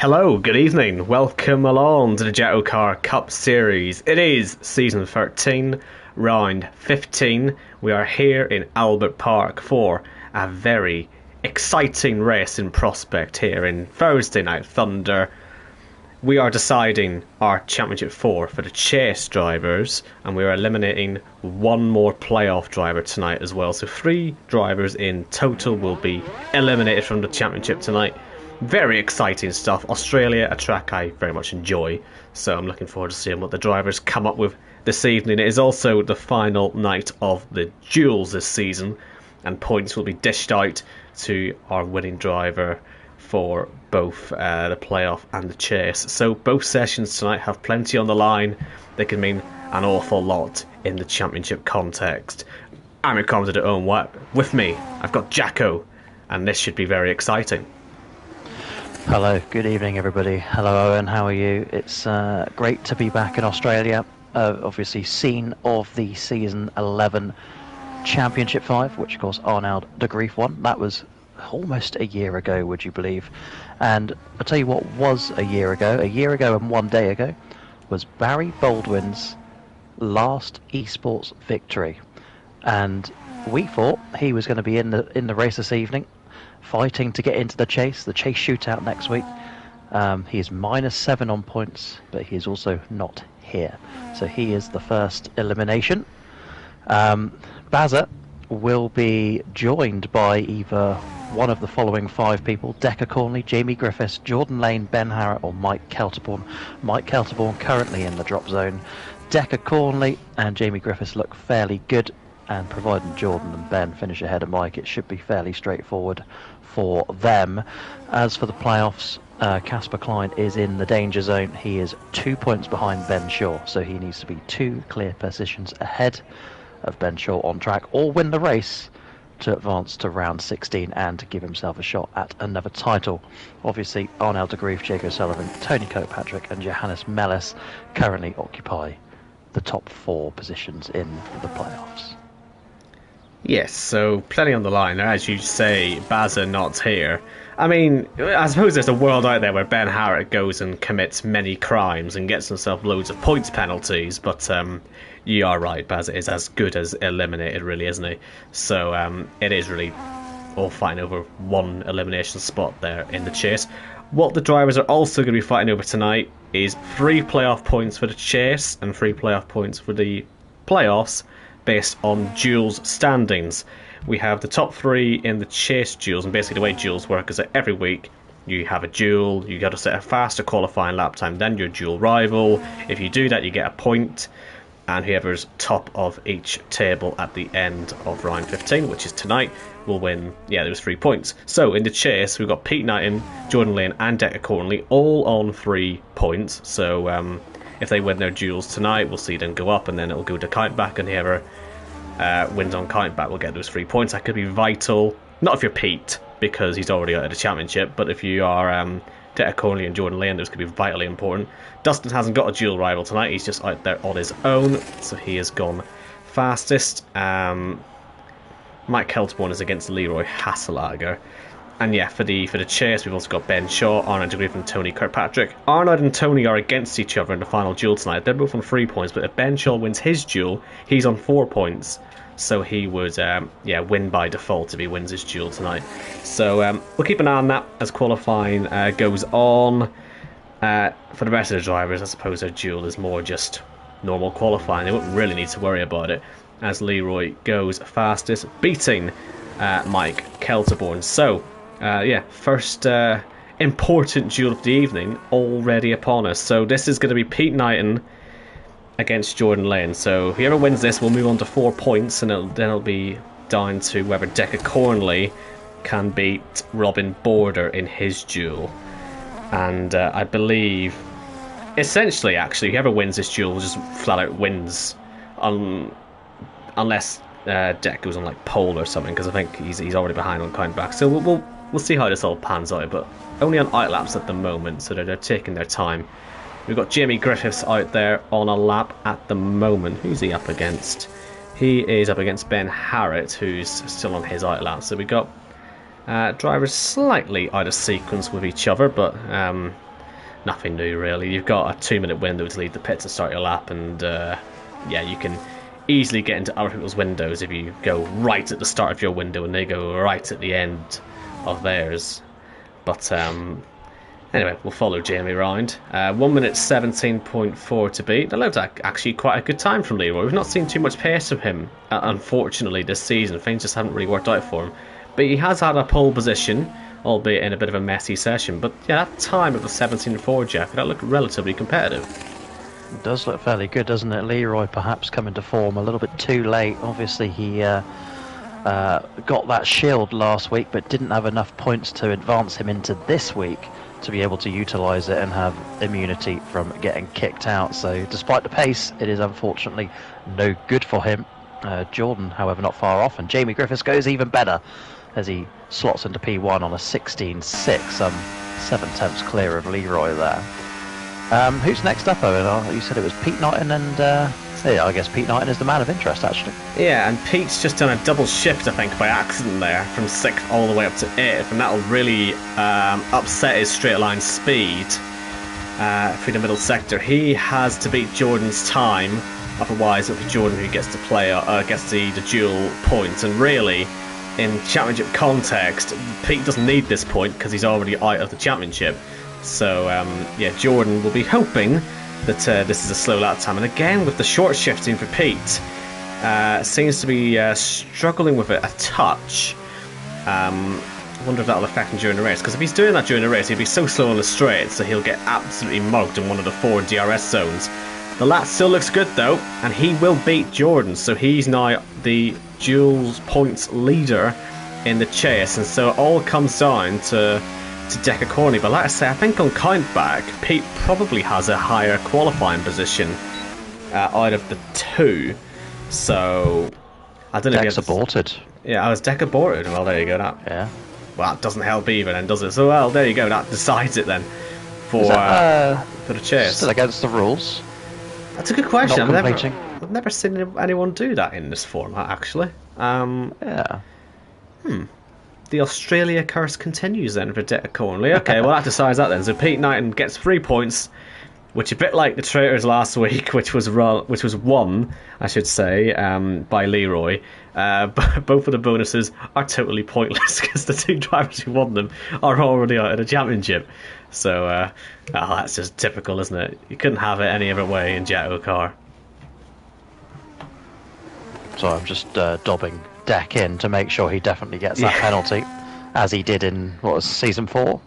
Hello, good evening. Welcome along to the Jackocar Cup Series. It is Season 13, Round 15. We are here in Albert Park for a very exciting race in prospect here in Thursday Night Thunder. We are deciding our Championship 4 for the chase drivers, and we are eliminating one more playoff driver tonight as well. So 3 drivers in total will be eliminated from the Championship tonight. Very exciting stuff. Australia, a track I very much enjoy, so I'm looking forward to seeing what the drivers come up with this evening. It is also the final night of the duels this season, and points will be dished out to our winning driver for both the playoff and the chase. So both sessions tonight have plenty on the line. They can mean an awful lot in the championship context. I'm your commentator Owen White. With me, I've got Jacko, and this should be very exciting. Hello, good evening everybody. Hello Owen, how are you? It's great to be back in Australia. Obviously scene of the season 11 Championship 5, which of course Arnoud de Grief won. That was almost a year ago, would you believe? And I'll tell you what was a year ago and 1 day ago, was Barry Baldwin's last esports victory. And we thought he was going to be in the race this evening, fighting to get into the chase shootout next week. He is -7 on points, but he is also not here. So he is the first elimination. Bazza will be joined by either one of the following 5 people: Decker Cornley, Jamie Griffiths, Jordan Lane, Ben Harrett, or Mike Kelterborn. Mike Kelterborn currently in the drop zone. Decker Cornley and Jamie Griffiths look fairly good, and providing Jordan and Ben finish ahead of Mike, it should be fairly straightforward for them. As for the playoffs, Casper Klein is in the danger zone. He is 2 points behind Ben Shaw, so he needs to be 2 clear positions ahead of Ben Shaw on track, or win the race to advance to round 16 and to give himself a shot at another title. Obviously, Arnoud de Grief, Jago Sullivan, Tony Kirkpatrick and Johannes Mellis currently occupy the top 4 positions in the playoffs. Yes, so plenty on the line. As you say, Bazza not here. I mean, I suppose there's a world out there where Ben Harrett goes and commits many crimes and gets himself loads of points penalties, but you are right, Bazza is as good as eliminated, really, isn't he? So it is really all fighting over one elimination spot there in the chase. What the drivers are also going to be fighting over tonight is 3 playoff points for the chase and 3 playoff points for the playoffs, based on duels standings. We have the top 3 in the chase duels, and basically the way duels work is that every week you have a duel, you got to set a faster qualifying lap time than your duel rival. If you do that, you get a point, and whoever's top of each table at the end of round 15, which is tonight, will win. Yeah, there was 3 points. So in the chase, we've got Pete Knighton, Jordan Lane and Decker Cornley all on 3 points. So if they win their duels tonight, we'll see them go up, and then it'll go to count back, and whoever wins on count back will get those 3 points. That could be vital. Not if you're Pete, because he's already out of the championship, but if you are Decker Cornley and Jordan Lane, those could be vitally important. Dustin hasn't got a duel rival tonight, he's just out there on his own, so he has gone fastest. Mike Kelterborn is against Leroy Hasselager. And yeah, for the chase, we've also got Ben Shaw, Arnoud de Grief and Tony Kirkpatrick. Arnoud and Tony are against each other in the final duel tonight. They're both on 3 points, but if Ben Shaw wins his duel, he's on 4 points. So he would win by default if he wins his duel tonight. So we'll keep an eye on that as qualifying goes on. For the rest of the drivers, I suppose their duel is more just normal qualifying. They wouldn't really need to worry about it, as Leroy goes fastest, beating Mike Kelterborn. So first important duel of the evening already upon us. So this is going to be Pete Knighton against Jordan Lane. So whoever wins this will move on to 4 points, and then it'll be down to whether Decker Cornley can beat Robin Border in his duel. And I believe, essentially, actually, whoever wins this duel just flat out wins, unless Deck goes on like pole or something, because I think he's already behind on count back. So we'll see how this all pans out, but only on outlaps at the moment, so they're taking their time. We've got Jamie Griffiths out there on a lap at the moment. Who's he up against? He is up against Ben Harrett, who's still on his outlap. So we got drivers slightly out of sequence with each other, but nothing new really. You've got a 2-minute window to leave the pit to start your lap, and yeah, you can easily get into other people's windows if you go right at the start of your window and they go right at the end of theirs. But anyway, we'll follow Jamie around. 1 minute 17.4 to beat. That looked like actually quite a good time from Leroy. We've not seen too much pace from him, unfortunately, this season. Things just haven't really worked out for him. But he has had a pole position, albeit in a bit of a messy session. But yeah, that time of the 17.4, Jeff, that looked relatively competitive. It does look fairly good, doesn't it? Leroy perhaps coming to form a little bit too late. Obviously, he got that shield last week, but didn't have enough points to advance him into this week to be able to utilise it and have immunity from getting kicked out. So despite the pace, it is unfortunately no good for him. Jordan, however, not far off, and Jamie Griffiths goes even better as he slots into P1 on a 16.6, 7/10 clear of Leroy there. Who's next up, Owen? You said it was Pete Knighton, and yeah, I guess Pete Knighton is the man of interest, actually. Yeah, and Pete's just done a double shift, I think, by accident there, from 6th all the way up to 8th, and that'll really upset his straight line speed through the middle sector. He has to beat Jordan's time, otherwise it'll be Jordan who gets to play, gets the dual points, and really, in championship context, Pete doesn't need this point because he's already out of the championship. So yeah, Jordan will be hoping that this is a slow lap time, and again with the short shifting for Pete, seems to be struggling with it a touch. I wonder if that'll affect him during the race, because if he's doing that during the race, he'll be so slow on the straight, so he'll get absolutely mugged in one of the 4 DRS zones. The lap still looks good though, and he will beat Jordan, so he's now the dual points leader in the chase, and so it all comes down to Jackocar. But like I say, I think on countback, Pete probably has a higher qualifying position out of the 2. So I don't know. Deck's aborted. Yeah, I was Deck aborted. Well, there you go. That, yeah. Well, that doesn't help either, then, does it? So well, there you go. That decides it then for the chase. Still against the rules. That's a good question. Not I've never seen anyone do that in this format, actually. Yeah. The Australia curse continues then for Jackocar. Okay, well that decides that then. So Pete Knighton gets 3 points, which a bit like the Traitors last week, which was won, I should say, by Leroy. But both of the bonuses are totally pointless because the 2 drivers who won them are already out of the championship. So that's just typical, isn't it? You couldn't have it any other way in Jackocar. So I'm just dobbing Deck in to make sure he definitely gets that penalty, as he did in, what was season 4?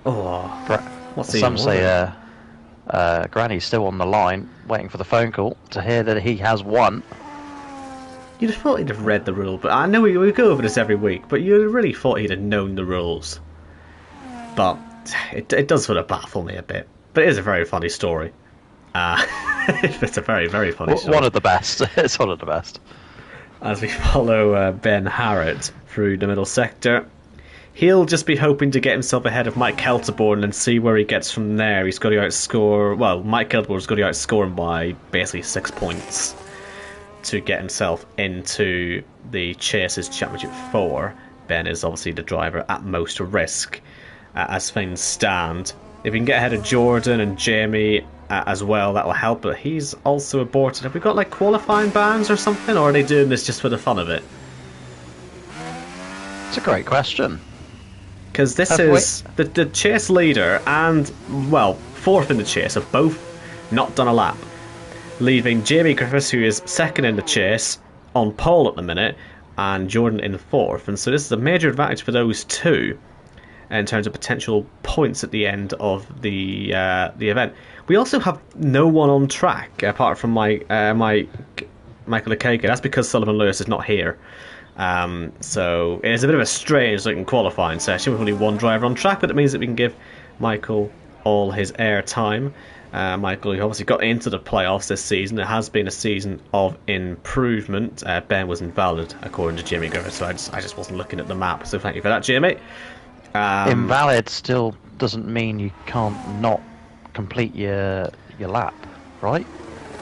Some say Granny's still on the line waiting for the phone call to hear that he has won. You'd have thought he'd have read the rule, but I know we go over this every week, but you really thought he'd have known the rules. But it does sort of baffle me a bit. But it is a very funny story. It's a very, very funny story. One of the best. It's one of the best. As we follow Ben Harrett through the middle sector, he'll just be hoping to get himself ahead of Mike Kelterborn and see where he gets from there. He's got to outscore, well, Mike Kelterborn's got to outscore him by basically 6 points to get himself into the Chase's Championship 4. Ben is obviously the driver at most risk as things stand. If he can get ahead of Jordan and Jamie as well, that will help, but he's also aborted. Have we got like qualifying bans or something, or are they doing this just for the fun of it? It's a great question. Because this is the chase leader and, well, 4th in the chase have both not done a lap, leaving Jamie Griffiths, who is 2nd in the chase, on pole at the minute, and Jordan in 4th, and so this is a major advantage for those 2 in terms of potential points at the end of the event. We also have no one on track apart from Michael Akeke. That's because Sullivan Lewis is not here. So it's a bit of a strange looking qualifying session with only 1 driver on track, but it means that we can give Michael all his air time. Michael, who obviously got into the playoffs this season. It has been a season of improvement. Ben was invalid according to Jamie Griffiths, so I just wasn't looking at the map, so thank you for that, Jamie. Invalid still doesn't mean you can't not complete your lap, right?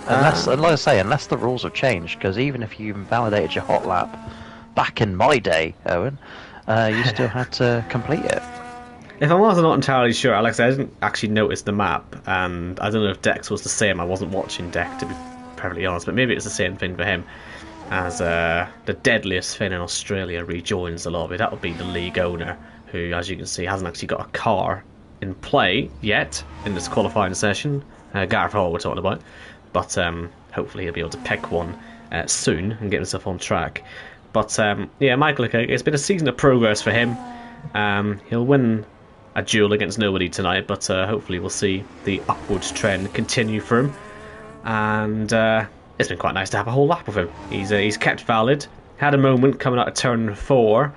Unless, like I say, unless the rules have changed, because even if you invalidated your hot lap back in my day, Owen, you still had to complete it. If I'm also not entirely sure, Alex, I didn't actually notice the map, and I don't know if Dex was the same. I wasn't watching Dex, to be perfectly honest, but maybe it's the same thing for him. As the deadliest Finn in Australia rejoins the lobby. That would be the league owner, who, as you can see, hasn't actually got a car in play yet in this qualifying session. Gareth Hall we're talking about, but hopefully he'll be able to pick one soon and get himself on track. But yeah, Michael, it's been a season of progress for him. He'll win a duel against nobody tonight, but hopefully we'll see the upwards trend continue for him. And it's been quite nice to have a whole lap with him. He's kept valid. Had a moment coming out of turn 4.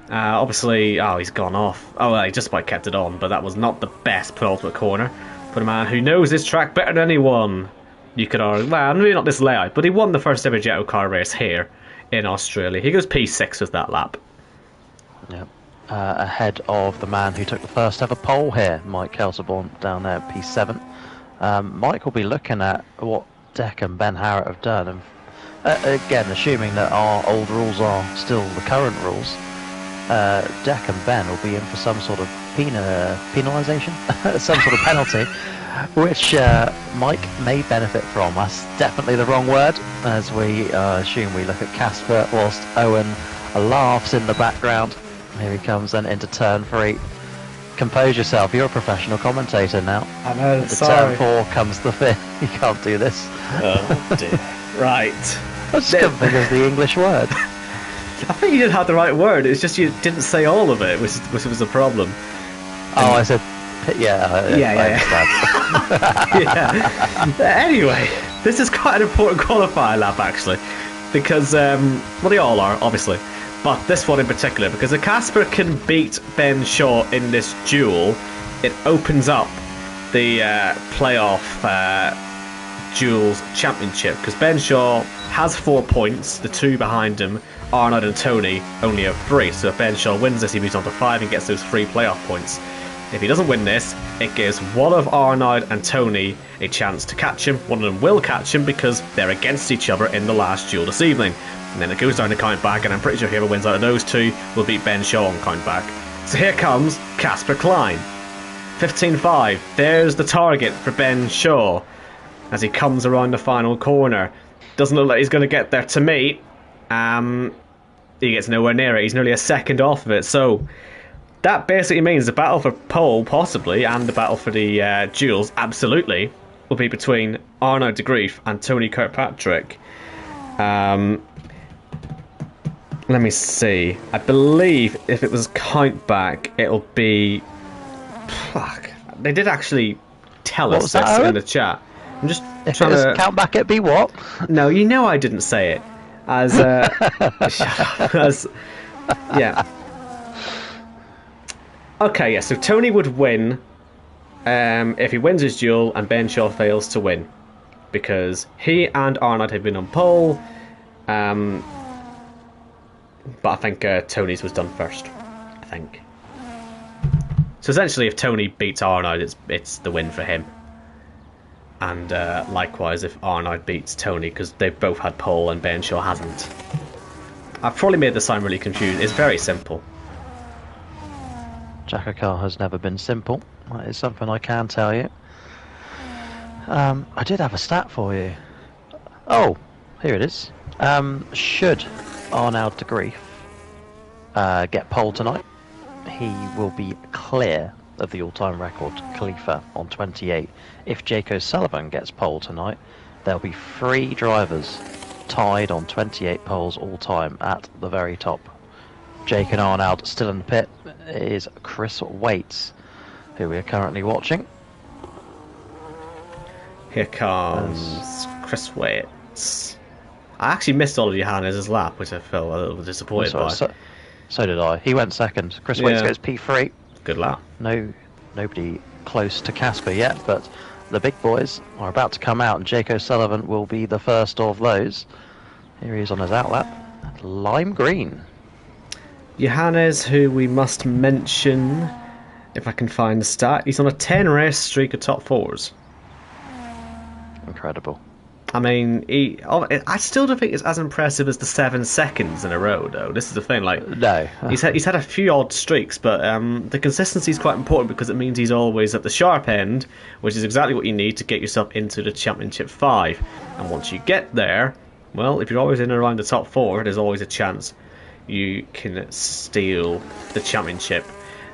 Obviously, he's gone off. Oh, well, he just about kept it on, but that was not the best penultimate corner for the man who knows this track better than anyone. You could argue, well, maybe not this layout, but he won the first ever Jackocar race here in Australia. He goes P6 with that lap. Yep. Ahead of the man who took the first ever pole here, Mike Kelterborn, down there at P7. Mike will be looking at what Deck and Ben Harrett have done, and again, assuming that our old rules are still the current rules, Deck and Ben will be in for some sort of penalisation, some sort of penalty, which Mike may benefit from. That's definitely the wrong word, as we assume we look at Casper, whilst Owen laughs in the background. Here he comes then into turn 3. Compose yourself, you're a professional commentator now. I know, Into sorry. turn 4 comes the Finn. You can't do this. Oh dear. Right. I just couldn't think of the English word. I think you did have the right word, it's just you didn't say all of it, which was the problem. Oh, I said... Yeah. Yeah. Anyway, this is quite an important qualifier lap, actually. Because, well, they all are, obviously. But this one in particular, because if Casper can beat Ben Shaw in this duel, it opens up the playoff duels championship. Because Ben Shaw has 4 points, the 2 behind him, Arnold and Tony, only have 3. So if Ben Shaw wins this, he moves on to 5 and gets those 3 playoff points. If he doesn't win this, it gives one of Arnold and Tony a chance to catch him. One of them will catch him because they're against each other in the last duel this evening. And then it goes down to count back, and I'm pretty sure whoever wins out of those 2 will beat Ben Shaw on count back. So here comes Casper Klein. 15.5. There's the target for Ben Shaw as he comes around the final corner. Doesn't look like he's going to get there to me. He gets nowhere near it. He's nearly a second off of it. So that basically means the battle for pole, possibly, and the battle for the duels, absolutely, will be between Arnaud de Grief and Tony Kirkpatrick. Let me see. I believe if it was count back, it'll be... Fuck. They did actually tell us this in the chat. I'm just trying to... Count back, it'd be what? No, you know I didn't say it. As... yeah. Okay, yeah, so Tony would win if he wins his duel and Ben Shaw fails to win. Because he and Arnold have been on pole. But I think Tony's was done first. I think. So essentially, if Tony beats Arnold, it's the win for him. And likewise, if Arnold beats Tony, because they've both had pole and Ben Shaw hasn't. I've probably made this sound really confused. It's very simple. Jackocar has never been simple. That is something I can tell you. I did have a stat for you. Oh, here it is. Should Arnaud de Grief get pole tonight, he will be clear of the all-time record, Khalifa, on 28. If Jake Sullivan gets pole tonight, there'll be 3 drivers tied on 28 poles all-time at the very top. Jake and Arnold still in the pit is Chris Waits, who we are currently watching. Here comes Chris Waits. I actually missed all of Johannes' lap, which I felt a little disappointed by. So did I. He went second. Chris Waits goes P3. Good lap. Nobody close to Casper yet, but the big boys are about to come out, and Jake O'Sullivan will be the first of those. Here he is on his outlap. Lime green. Johannes, who we must mention, if I can find the stat, he's on a 10 race streak of top 4s. Incredible. I mean, I still don't think it's as impressive as the 7 seconds in a row, though. This is the thing, like, No. he's had a few odd streaks, but the consistency is quite important because it means he's always at the sharp end, which is exactly what you need to get yourself into the Championship 5. And once you get there, well, if you're always in and around the top 4, there's always a chance you can steal the championship.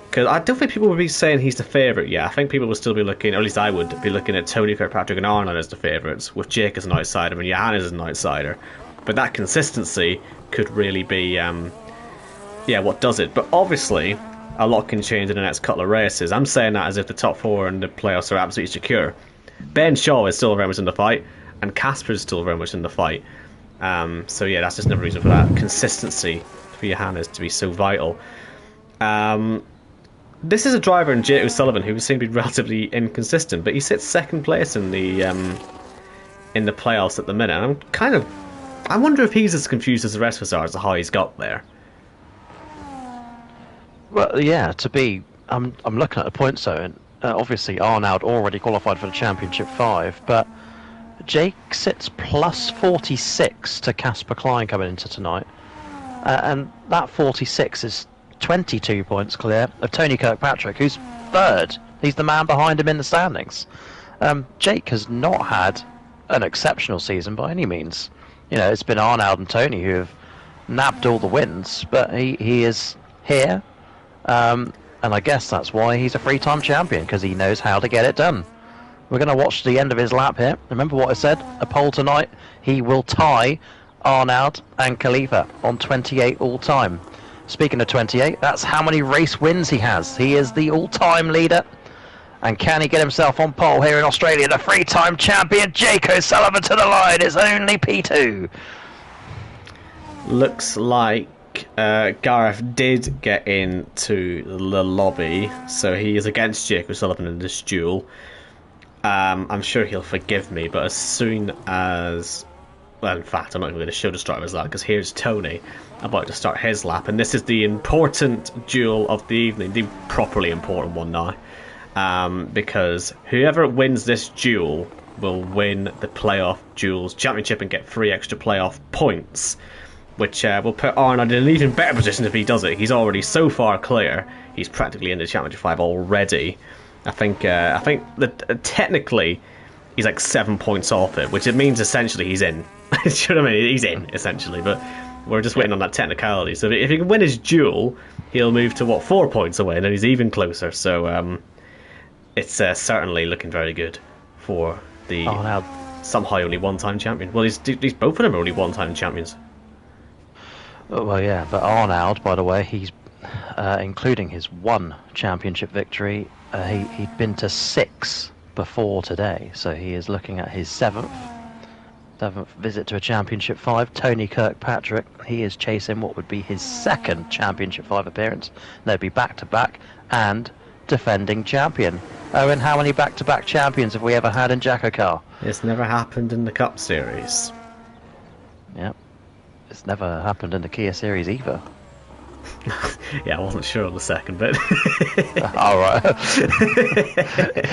Because I don't think people would be saying he's the favourite yet. I think people would still be looking, or at least I would be looking at Tony, Kirkpatrick and Arnold as the favourites, with Jake as an outsider and Johannes as an outsider. But that consistency could really be, what does it. But obviously, a lot can change in the next couple of races. I'm saying that as if the top 4 and the playoffs are absolutely secure. Ben Shaw is still very much in the fight, and Casper is still very much in the fight. So yeah, that's just another reason for that consistency for Johannes to be so vital. This is a driver in Jake O'Sullivan who seemed to be relatively inconsistent, but he sits second place in the playoffs at the minute. And I wonder if he's as confused as the rest of us are as to how he's got there. Well, yeah. I'm looking at the points though, and obviously Arnaud already qualified for the Championship 5, but Jake sits plus 46 to Casper Klein coming into tonight, and that 46 is 22 points clear of Tony Kirkpatrick, who's third. He's the man behind him in the standings. Jake has not had an exceptional season by any means. You know, it's been Arnold and Tony who have nabbed all the wins, but he is here, and I guess that's why he's a three-time champion, because he knows how to get it done. We're going to watch the end of his lap here. Remember what I said? A poll tonight. He will tie Arnoud and Khalifa on 28 all-time. Speaking of 28, that's how many race wins he has. He is the all-time leader. And can he get himself on pole here in Australia? The three-time champion, Jake O'Sullivan to the line. It's only P2. Looks like Gareth did get into the lobby, so he is against Jake O'Sullivan in this duel. I'm sure he'll forgive me, but as soon as... Well, in fact, I'm not even going to show the start of his lap, because here's Tony about to start his lap, and this is the important duel of the evening, the properly important one now, because whoever wins this duel will win the playoff duels championship and get 3 extra playoff points, which will put Arnold in an even better position if he does it. He's already so far clear. He's practically in the championship 5 already. I think that technically he's like 7 points off it, which it means essentially he's in. Do you know what I mean? He's in, essentially, but we're just waiting on that technicality. So if he can win his duel, he'll move to, 4 points away, and then he's even closer. So it's certainly looking very good for the somehow only one-time champion. Well, these both of them are only one-time champions. Well, yeah, but Arnoud, by the way, he's including his 1 championship victory, he'd been to 6 before today, so he is looking at his 7th visit to a Championship 5. Tony Kirkpatrick, he is chasing what would be his 2nd Championship 5 appearance. They'd be back-to-back and defending champion. Owen, how many back-to-back champions have we ever had in Jackocar? It's never happened in the Cup Series. Yep. It's never happened in the Kia Series either. Yeah, I wasn't sure on the second bit. Alright.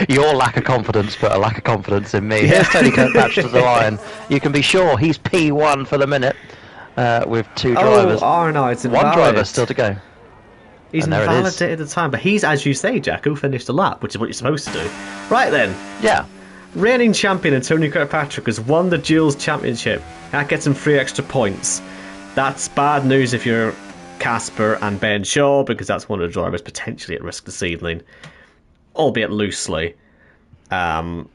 Your lack of confidence put a lack of confidence in me. Here's Tony Kirkpatrick to the line. You can be sure he's P1 for the minute, with 2 drivers. Oh, Arnoud's One invalid. driver still to go. He's invalidated at the time, but he's, as you say, Jacko, finished the lap, which is what you're supposed to do. Right then. Yeah. Reigning champion and Tony Kirkpatrick has won the Duels Championship. That gets him 3 extra points. That's bad news if you're Casper and Ben Shaw, because that's one of the drivers potentially at risk this evening, albeit loosely, very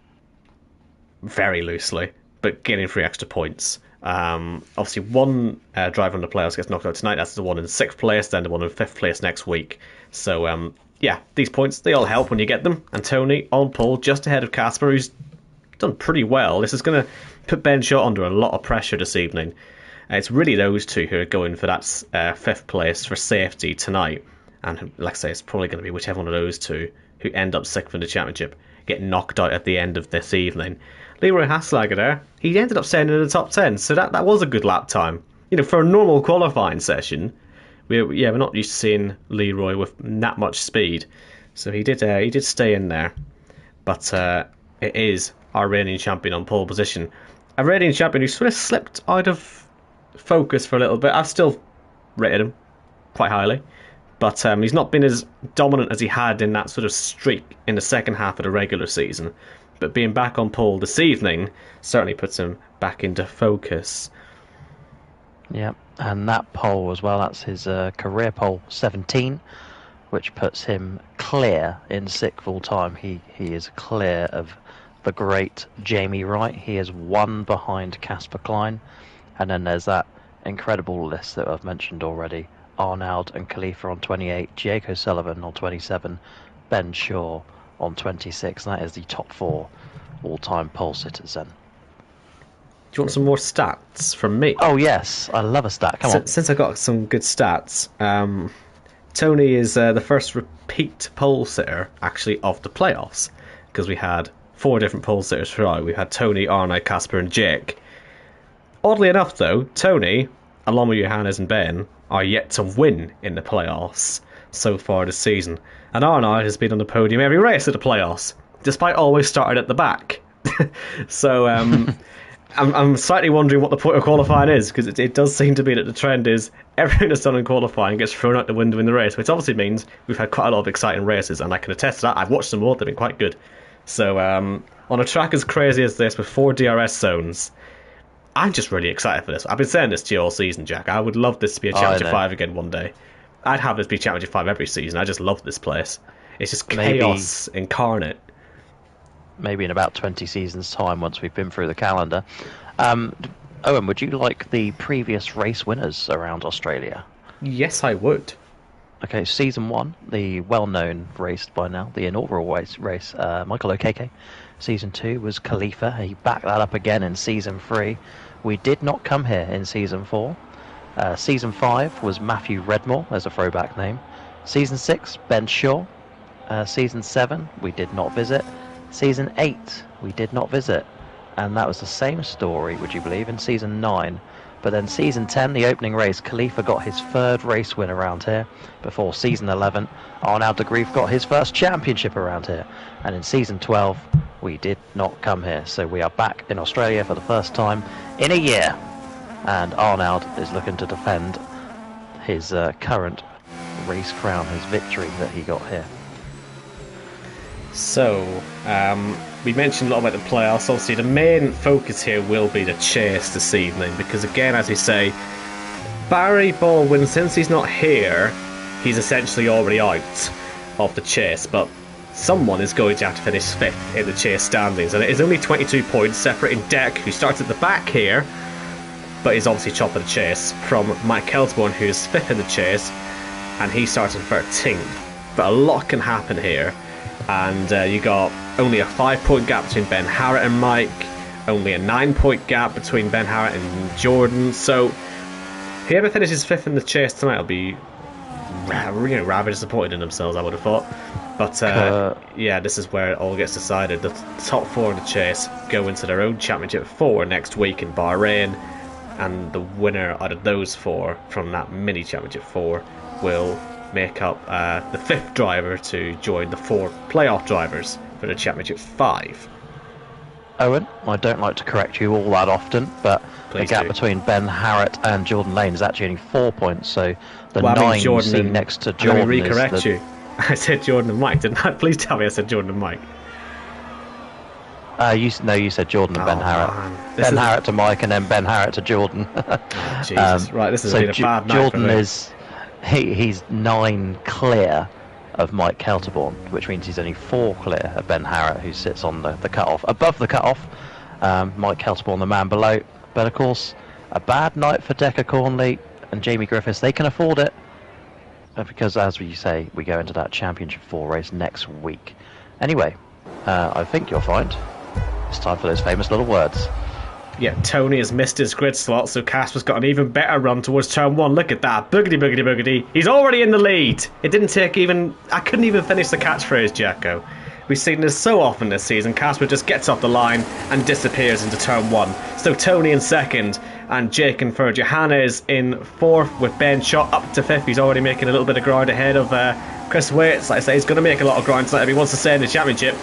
loosely, but getting 3 extra points. Obviously, one driver in the playoffs gets knocked out tonight. That's the one in 6th place, then the one in 5th place next week. So, yeah, these points, they all help when you get them. And Tony on pole, just ahead of Casper, who's done pretty well. This is going to put Ben Shaw under a lot of pressure this evening. It's really those two who are going for that 5th place for safety tonight. And like I say, it's probably going to be whichever one of those two who end up 6th in the championship get knocked out at the end of this evening. Leroy Haslager there, he ended up staying in the top 10, so that was a good lap time. You know, for a normal qualifying session, we're not used to seeing Leroy with that much speed. So he did stay in there. But it is our reigning champion on pole position. a reigning champion who sort of slipped out of focus for a little bit. I've still rated him quite highly, but he's not been as dominant as he had in that sort of streak in the second half of the regular season. But being back on pole this evening certainly puts him back into focus. Yeah, and that pole as well, that's his career pole 17, which puts him clear in sixth all time. He is clear of the great Jamie Wright. He is one behind Casper Klein. And then there's that incredible list that I've mentioned already. Arnaud and Khalifa on 28, Jake O'Sullivan on 27, Ben Shaw on 26. And that is the top 4 all-time pole sitters then. Do you want some more stats from me? Oh yes, I love a stat. Come on. Since I got some good stats, Tony is the first repeat pole sitter actually of the playoffs, because we had 4 different pole sitters throughout. We had Tony, Arnaud, Casper and Jake. Oddly enough though, Tony, along with Johannes and Ben, are yet to win in the playoffs so far this season. And Arnaud has been on the podium every race of the playoffs, despite always starting at the back. So I'm slightly wondering what the point of qualifying is, because it does seem to be that the trend is everything that's done in qualifying gets thrown out the window in the race, which obviously means we've had quite a lot of exciting races, and I can attest to that. I've watched them all, they've been quite good. So on a track as crazy as this with 4 DRS zones, I'm just really excited for this. I've been saying this to you all season, Jack. I would love this to be a Championship 5 again one day. I'd have this be Championship 5 every season. I just love this place. It's just chaos incarnate. Maybe in about 20 seasons' time, once we've been through the calendar. Owen, would you like the previous race winners around Australia? Yes, I would. Okay, season 1, the well-known race by now, the inaugural race, Michael O'Keke. Season 2 was Khalifa. He backed that up again in season 3. We did not come here in season 4. Season 5 was Matthew Redmore, as a throwback name. Season 6, Ben Shaw. Season 7, we did not visit. Season 8, we did not visit. And that was the same story, would you believe, in season 9. But then season 10, the opening race, Khalifa got his 3rd race win around here. Before season 11, Arnaud de Grief got his first championship around here. And in season 12, we did not come here. So we are back in Australia for the first time in a year. And Arnaud is looking to defend his current race crown, his victory that he got here. So, we mentioned a lot about the playoffs. Obviously, the main focus here will be the chase this evening, because again, as we say, Barry Baldwin, since he's not here, he's essentially already out of the chase, but someone is going to have to finish 5th in the chase standings, and it is only 22 points separating Deck, who starts at the back here, but is obviously top of the chase, from Mike Keltborn, who is 5th in the chase, and he starts in 13th. But a lot can happen here. And you got only a 5-point gap between Ben Harrett and Mike, only a 9-point gap between Ben Harrett and Jordan. So whoever finishes 5th in the chase tonight will be rather disappointed in themselves, I would have thought. But yeah, this is where it all gets decided. The top 4 in the chase go into their own Championship 4 next week in Bahrain, and the winner out of those 4 from that mini Championship 4 will make up the 5th driver to join the 4 playoff drivers for the Championship 5. Owen, I don't like to correct you all that often, but Please the gap do. between Ben Harrett and Jordan Lane is actually only 4 points, so the 9 you see next to Jordan. Let me recorrect you. I said Jordan and Mike, didn't I? Please tell me I said Jordan and Mike. You said Jordan and Ben Harrett. Man. Ben Harrett to Mike, and then Ben Harrett to Jordan. Jesus. Right, this has been a bad night Jordan for me. he's 9 clear of Mike Kelterborn, which means he's only 4 clear of Ben Harrett, who sits on the cut-off. Above the cut-off, Mike Kelterborn, the man below. But of course, a bad night for Decker Cornley and Jamie Griffiths. They can afford it, because as we say, we go into that Championship 4 race next week. Anyway, I think you'll find it's time for those famous little words. Yeah, Tony has missed his grid slot, so Casper's got an even better run towards turn 1. Look at that. Boogity, boogity, boogity. He's already in the lead. It didn't take even... I couldn't even finish the catchphrase, Jacko. We've seen this so often this season. Casper just gets off the line and disappears into turn 1. So Tony in 2nd and Jake in 3rd. Johannes in 4th with Ben shot up to 5th. He's already making a little bit of ground ahead of Chris Waits. Like I say, he's going to make a lot of ground tonight if he wants to stay in the championship.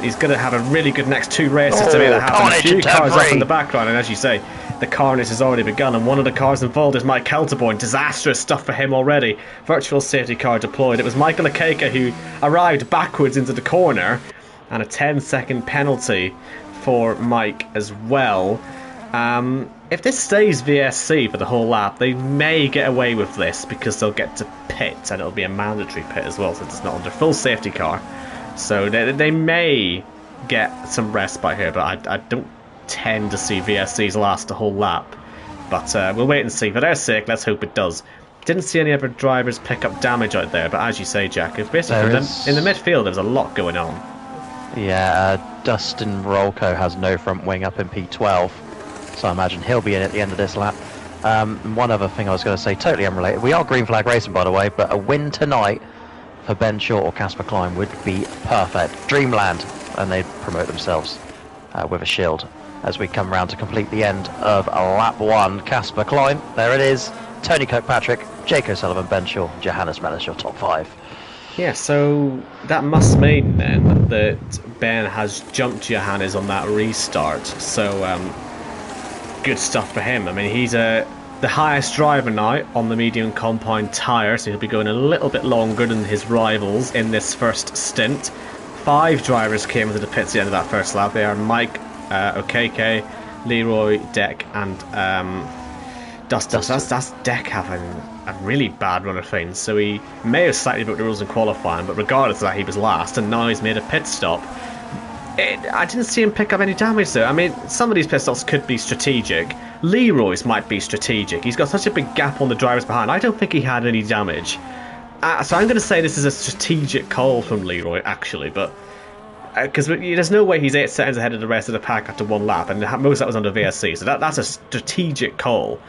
He's going to have a really good next 2 races to make that happen. A few cars up in the background, and as you say, the carnage has already begun, and one of the cars involved is Mike Kelterborn. Disastrous stuff for him already. Virtual safety car deployed. It was Michael Akeka who arrived backwards into the corner, and a 10-second penalty for Mike as well. If this stays VSC for the whole lap, they may get away with this because they'll get to pit, and it'll be a mandatory pit as well, since it's not under full safety car. So they may get some respite here, but I don't tend to see VSCs last the whole lap. But we'll wait and see. For their sake, let's hope it does. Didn't see any other drivers pick up damage out there, but as you say, Jack, it's basically in the midfield there's a lot going on. Yeah, Dustin Rolko has no front wing up in P12, so I imagine he'll be in at the end of this lap. One other thing I was going to say, totally unrelated. We are green flag racing, by the way, but a win tonight for Ben Short or Casper Klein would be perfect. Dreamland, and they'd promote themselves with a shield as we come round to complete the end of lap 1. Casper Klein, there it is. Tony Kirkpatrick, Jake O'Sullivan, Ben Shaw, Johannes Mellis, your top 5. Yeah, so that must mean then that Ben has jumped Johannes on that restart. So good stuff for him. I mean, he's the highest driver now on the medium compound tyre, so he'll be going a little bit longer than his rivals in this first stint. 5 drivers came into the pits at the end of that first lap. They are Mike Okeke, Leroy, Deck, and Dustin. So that's Deck having a really bad run of things. So he may have slightly broke the rules in qualifying, but regardless of that, he was last, and now he's made a pit stop. I didn't see him pick up any damage though. I mean, some of these pit stops could be strategic. Leroy's might be strategic. He's got such a big gap on the drivers behind. I don't think he had any damage. So I'm going to say this is a strategic call from Leroy, actually, but because there's no way he's 8 seconds ahead of the rest of the pack after 1 lap, and most of that was under VSC, so that's a strategic call.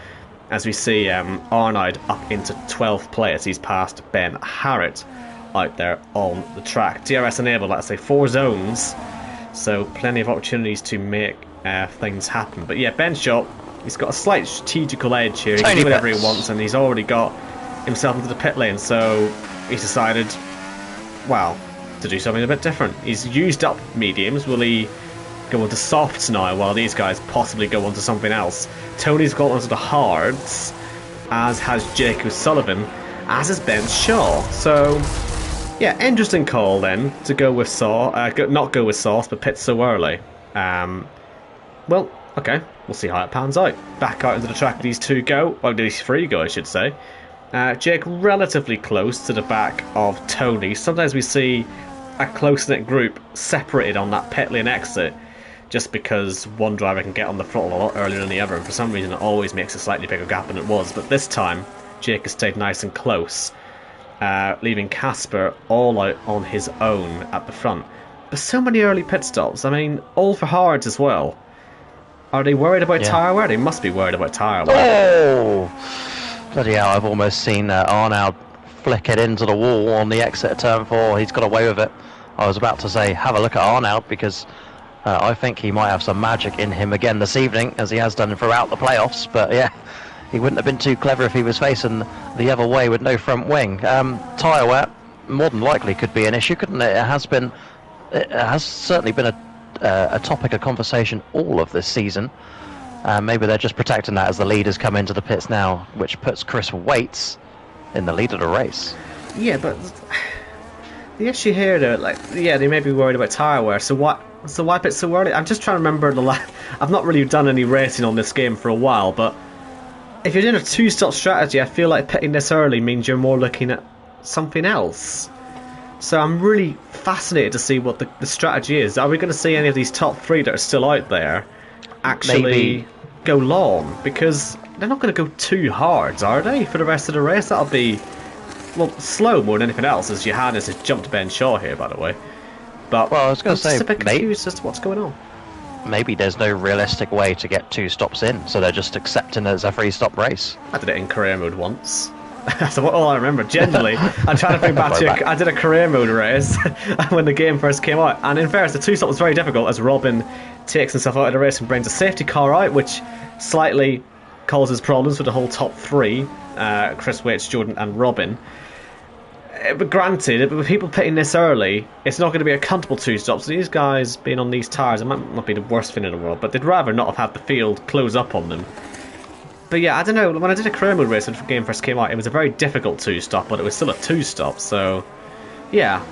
As we see Arnaud up into 12th place, he's passed Ben Harrett out there on the track. DRS enabled, let's say 4 zones, so plenty of opportunities to make things happen. But yeah, Ben Shaw, he's got a slight strategical edge here. He can do whatever he wants, and he's already got himself into the pit lane, so he's decided, well, to do something a bit different. He's used up mediums. Will he go on to softs now while these guys possibly go on to something else? Tony's got onto the hards, as has Jake O'Sullivan, as has Ben Shaw. So yeah, interesting call then to go with not go with Sauce, but pit so early. Well, okay, we'll see how it pans out. Back out into the track these 2 go, well, these 3 go, I should say. Jake relatively close to the back of Tony. Sometimes we see a close-knit group separated on that pit lane exit, just because one driver can get on the throttle a lot earlier than the other, and for some reason it always makes a slightly bigger gap than it was. But this time, Jake has stayed nice and close, leaving Casper all out on his own at the front. But so many early pit stops, I mean, all for hards as well. Are they worried about tyre wear? They must be worried about tyre wear. Oh! Bloody hell, I've almost seen Arnaud flick it into the wall on the exit of turn 4. He's got away with it. I was about to say, have a look at Arnaud, because I think he might have some magic in him again this evening, as he has done throughout the playoffs. But yeah, he wouldn't have been too clever if he was facing the other way with no front wing. Tyre wear, more than likely, could be an issue, couldn't it? It has certainly been a topic of conversation all of this season. Maybe they're just protecting that as the leaders come into the pits now, which puts Chris Waits in the lead of the race. Yeah, but the issue here, though, they may be worried about tyre wear. So why pit so early? I'm just trying to remember I've not really done any racing on this game for a while, but if you're doing a 2-stop strategy, I feel like pitting this early means you're more looking at something else. So I'm really fascinated to see what the strategy is. Are we going to see any of these top 3 that are still out there actually go long? Because they're not going to go too hard, are they, for the rest of the race? That'll be, well, slow more than anything else, as Johannes has jumped Ben Shaw here, by the way. But well, I was going to say, just a bit confused as to what's going on. Maybe there's no realistic way to get 2 stops in, so they're just accepting it as a 3-stop race. I did it in career mode once. That's all I remember. Generally, I'm trying to think back to I did a career mode race when the game first came out, and in fairness, the 2-stop was very difficult, as Robin takes himself out of the race and brings a safety car out, which slightly causes problems for the whole top 3, Chris Waits, Jordan and Robin. But granted, with people pitting this early, it's not going to be a comfortable two stops. These guys being on these tyres, it might not be the worst thing in the world, but they'd rather not have had the field close up on them. But yeah, I don't know, when I did a career mode race when the game first came out, it was a very difficult two stop, but it was still a two stop, so yeah,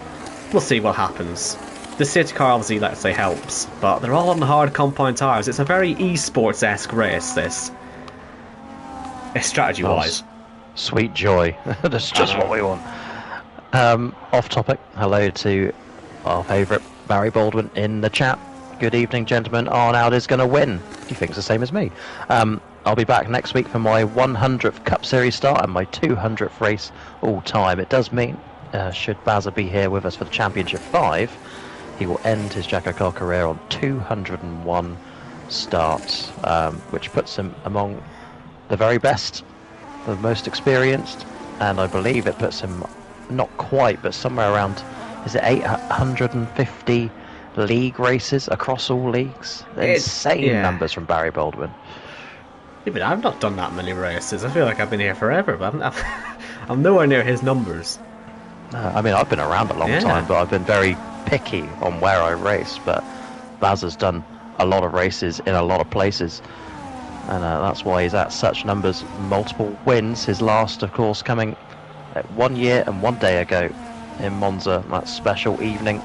we'll see what happens. The safety car obviously, let's say, helps, but they're all on the hard compound tyres. It's a very esports-esque race, this. Strategy-wise. Sweet joy. That's just what we want. Off topic, hello to our favourite Barry Baldwin in the chat. Good evening, gentlemen. Arnoud is going to win. He thinks the same as me. I'll be back next week for my 100th Cup Series start and my 200th race all time. It does mean, should Bazza be here with us for the Championship 5, he will end his Jackocar career on 201 starts, which puts him among the very best, the most experienced, and I believe it puts him, not quite, but somewhere around, is it 850 league races across all leagues? Insane numbers from Barry Baldwin. Yeah, but I've not done that many races. I feel like I've been here forever, but I'm nowhere near his numbers. I mean, I've been around a long time, but I've been very picky on where I race. But Baz has done a lot of races in a lot of places, and that's why he's at such numbers. Multiple wins, his last, of course, coming 1 year and 1 day ago in Monza, that special evening.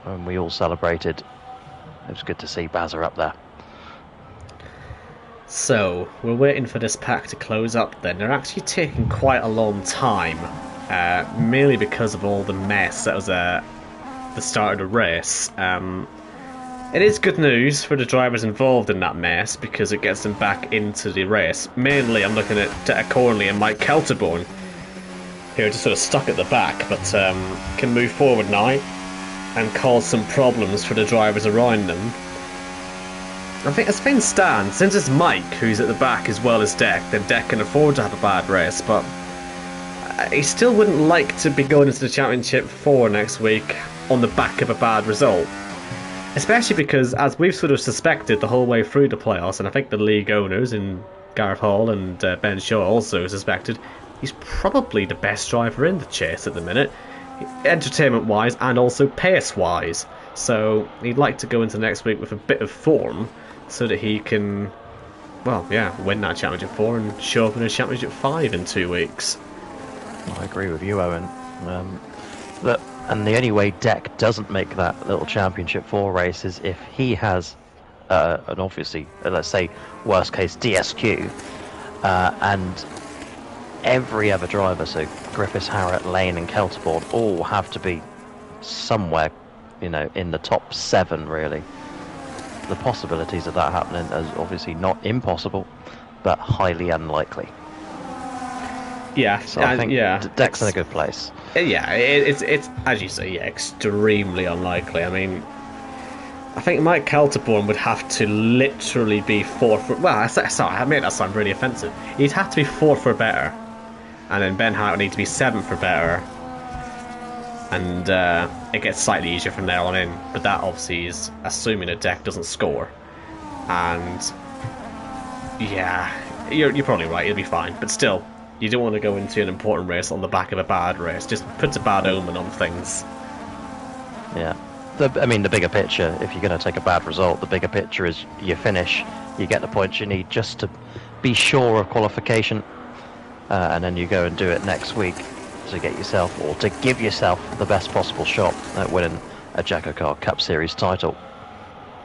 And we all celebrated. It was good to see Bazza up there. So, we're waiting for this pack to close up then. They're actually taking quite a long time, mainly because of all the mess that was at the start of the race. It is good news for the drivers involved in that mess, because it gets them back into the race. Mainly, I'm looking at Detta Cornley and Mike Kelterborn, who are just sort of stuck at the back, but can move forward now and cause some problems for the drivers around them. I think as things stand, since it's Mike who's at the back as well as Deck, then Deck can afford to have a bad race, but he still wouldn't like to be going into the Championship 4 next week on the back of a bad result. Especially because, as we've sort of suspected the whole way through the playoffs, and I think the league owners in Gareth Hall and Ben Shaw also suspected, he's probably the best driver in the chase at the minute, entertainment-wise and also pace-wise. So he'd like to go into next week with a bit of form, so that he can, well, yeah, win that Championship 4 and show up in a Championship 5 in 2 weeks. I agree with you, Owen. Look, and the only way Deck doesn't make that little Championship 4 race is if he has, an obviously, let's say, worst case DSQ, and every other driver, so Griffiths, Harrott, Lane and Kelterborn, all have to be somewhere, you know, in the top 7, really. The possibilities of that happening is obviously not impossible, but highly unlikely. Yeah, so I think Deck's in a good place. Yeah, it's as you say, yeah, extremely unlikely. I mean, I think Mike Kelterborn would have to literally be 4 for... Well, sorry, I made that sound really offensive. He'd have to be 4 for better, and then Ben Hart would need to be 7 for better, and it gets slightly easier from there on in, but that obviously is assuming a Deck doesn't score. And yeah, you're probably right, it'll be fine, but still, you don't want to go into an important race on the back of a bad race. Just puts a bad omen on things. Yeah, I mean, the bigger picture, if you're going to take a bad result, the bigger picture is you finish, you get the points you need just to be sure of qualification, and then you go and do it next week to get yourself, or to give yourself, the best possible shot at winning a Jackocar Cup Series title.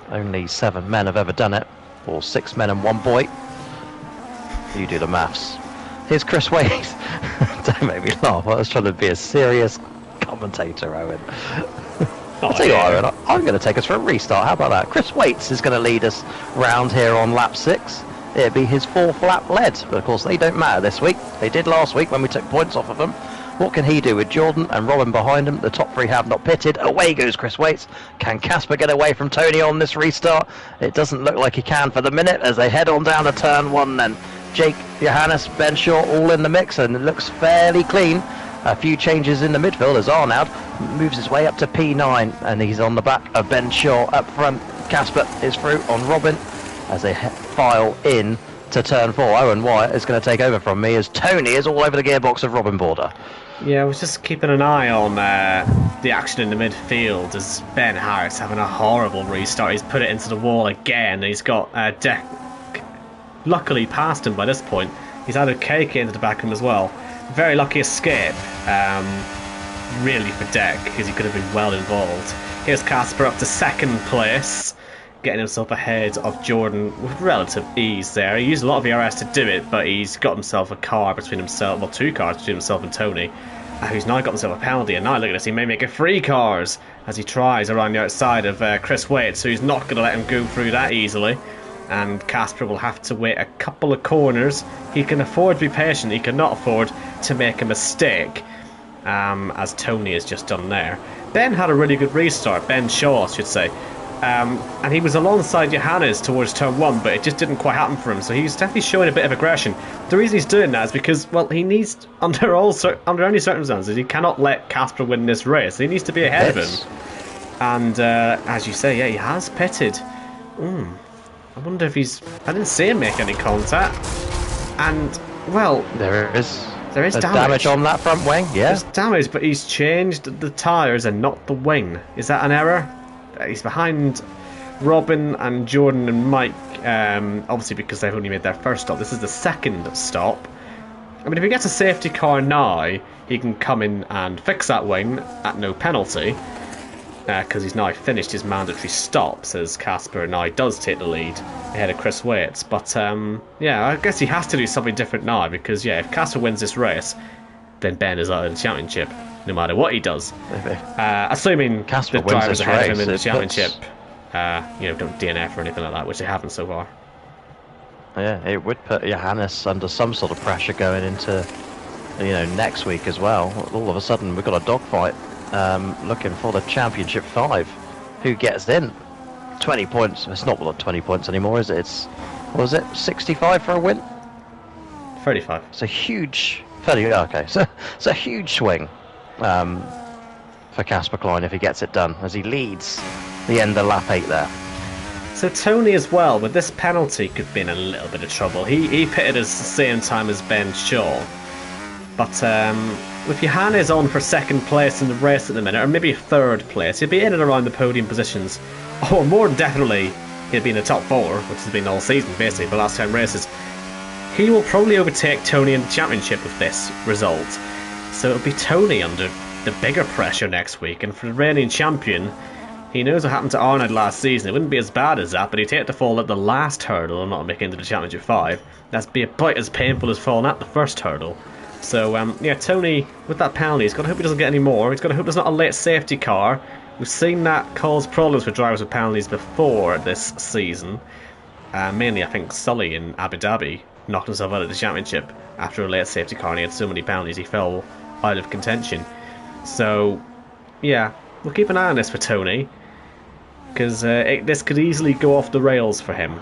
Only 7 men have ever done it, or 6 men and 1 boy. You do the maths. Here's Chris Wade. Don't make me laugh. I was trying to be a serious commentator, Owen. I'll tell you what, Owen, I'm going to take us for a restart. How about that? Chris Waits is going to lead us round here on lap 6. It'll be his 4th lap led, but of course they don't matter this week. They did last week when we took points off of them. What can he do with Jordan and Robin behind him? The top 3 have not pitted. Away goes Chris Waits. Can Casper get away from Tony on this restart? It doesn't look like he can for the minute as they head on down to turn 1 then. Jake, Johannes, Ben Shaw all in the mix, and it looks fairly clean. A few changes in the midfield as Arnoud moves his way up to P9, and he's on the back of Ben Shaw up front. Casper is through on Robin as they file in to turn 4. Owen Wyatt is going to take over from me as Tony is all over the gearbox of Robin Border. Yeah, I was just keeping an eye on the action in the midfield as Ben Harris having a horrible restart. He's put it into the wall again, and he's got Deck luckily past him by this point. He's added KK into the back of him as well. Very lucky escape, really, for Deck, because he could have been well involved. Here's Casper up to second place, getting himself ahead of Jordan with relative ease there. He used a lot of ERS to do it, but he's got himself a car between himself, well, 2 cars between himself and Tony, who's now got himself a penalty. And now look at this, he may make it 3 cars as he tries around the outside of Chris Wade, so he's not going to let him go through that easily. And Casper will have to wait a couple of corners. He can afford to be patient, he cannot afford to make a mistake, as Tony has just done there. Ben had a really good restart, Ben Shaw, I should say. And he was alongside Johannes towards turn 1, but it just didn't quite happen for him, so he's definitely showing a bit of aggression. The reason he's doing that is because, well, he needs, under any circumstances, he cannot let Casper win this race. He needs to be ahead of him. And as you say, yeah, he has pitted. I wonder if he's... I didn't see him make any contact. And, well... There is damage on that front wing, yeah. There's damage, but he's changed the tyres and not the wing. Is that an error? He's behind Robin and Jordan and Mike, obviously because they've only made their first stop. This is the second stop. I mean, if he gets a safety car now, he can come in and fix that wing at no penalty, because he's now finished his mandatory stops, as Casper now does take the lead ahead of Chris Waits. But yeah, I guess he has to do something different now, because yeah, if Casper wins this race, then Ben is out of the championship, no matter what he does. Assuming Casper the drivers ahead of him in the race, championship, you know, don't DNF or anything like that, which they haven't so far. Yeah, it would put Johannes under some sort of pressure going into, you know, next week as well. All of a sudden, we've got a dogfight looking for the championship 5. Who gets in? 20 points. It's not 20 points anymore, is it? It's, what was it? 65 for a win. 35. It's a huge. 30, okay, so it's a huge swing for Casper Klein if he gets it done, as he leads the end of lap 8 there. So Tony as well, with this penalty, could be in a little bit of trouble. He pitted at the same time as Ben Shaw. But with Johannes on for second place in the race at the minute, or maybe third place, he'll be in and around the podium positions. Or more than definitely, he'll be in the top 4, which has been all season, basically, for the last 10 races. He will probably overtake Tony in the championship with this result. So it'll be Tony under the bigger pressure next week. And for the reigning champion, he knows what happened to Arnold last season. It wouldn't be as bad as that, but he'd take the fall at the last hurdle and not make it into the championship 5. That'd be about as painful as falling at the first hurdle. So, yeah, Tony, with that penalty, he's got to hope he doesn't get any more. He's got to hope there's not a late safety car. We've seen that cause problems for drivers with penalties before this season. Mainly, I think, Sully in Abu Dhabi knocked himself out of the championship after a late safety car, and he had so many penalties he fell out of contention. So, yeah, we'll keep an eye on this for Tony, because this could easily go off the rails for him.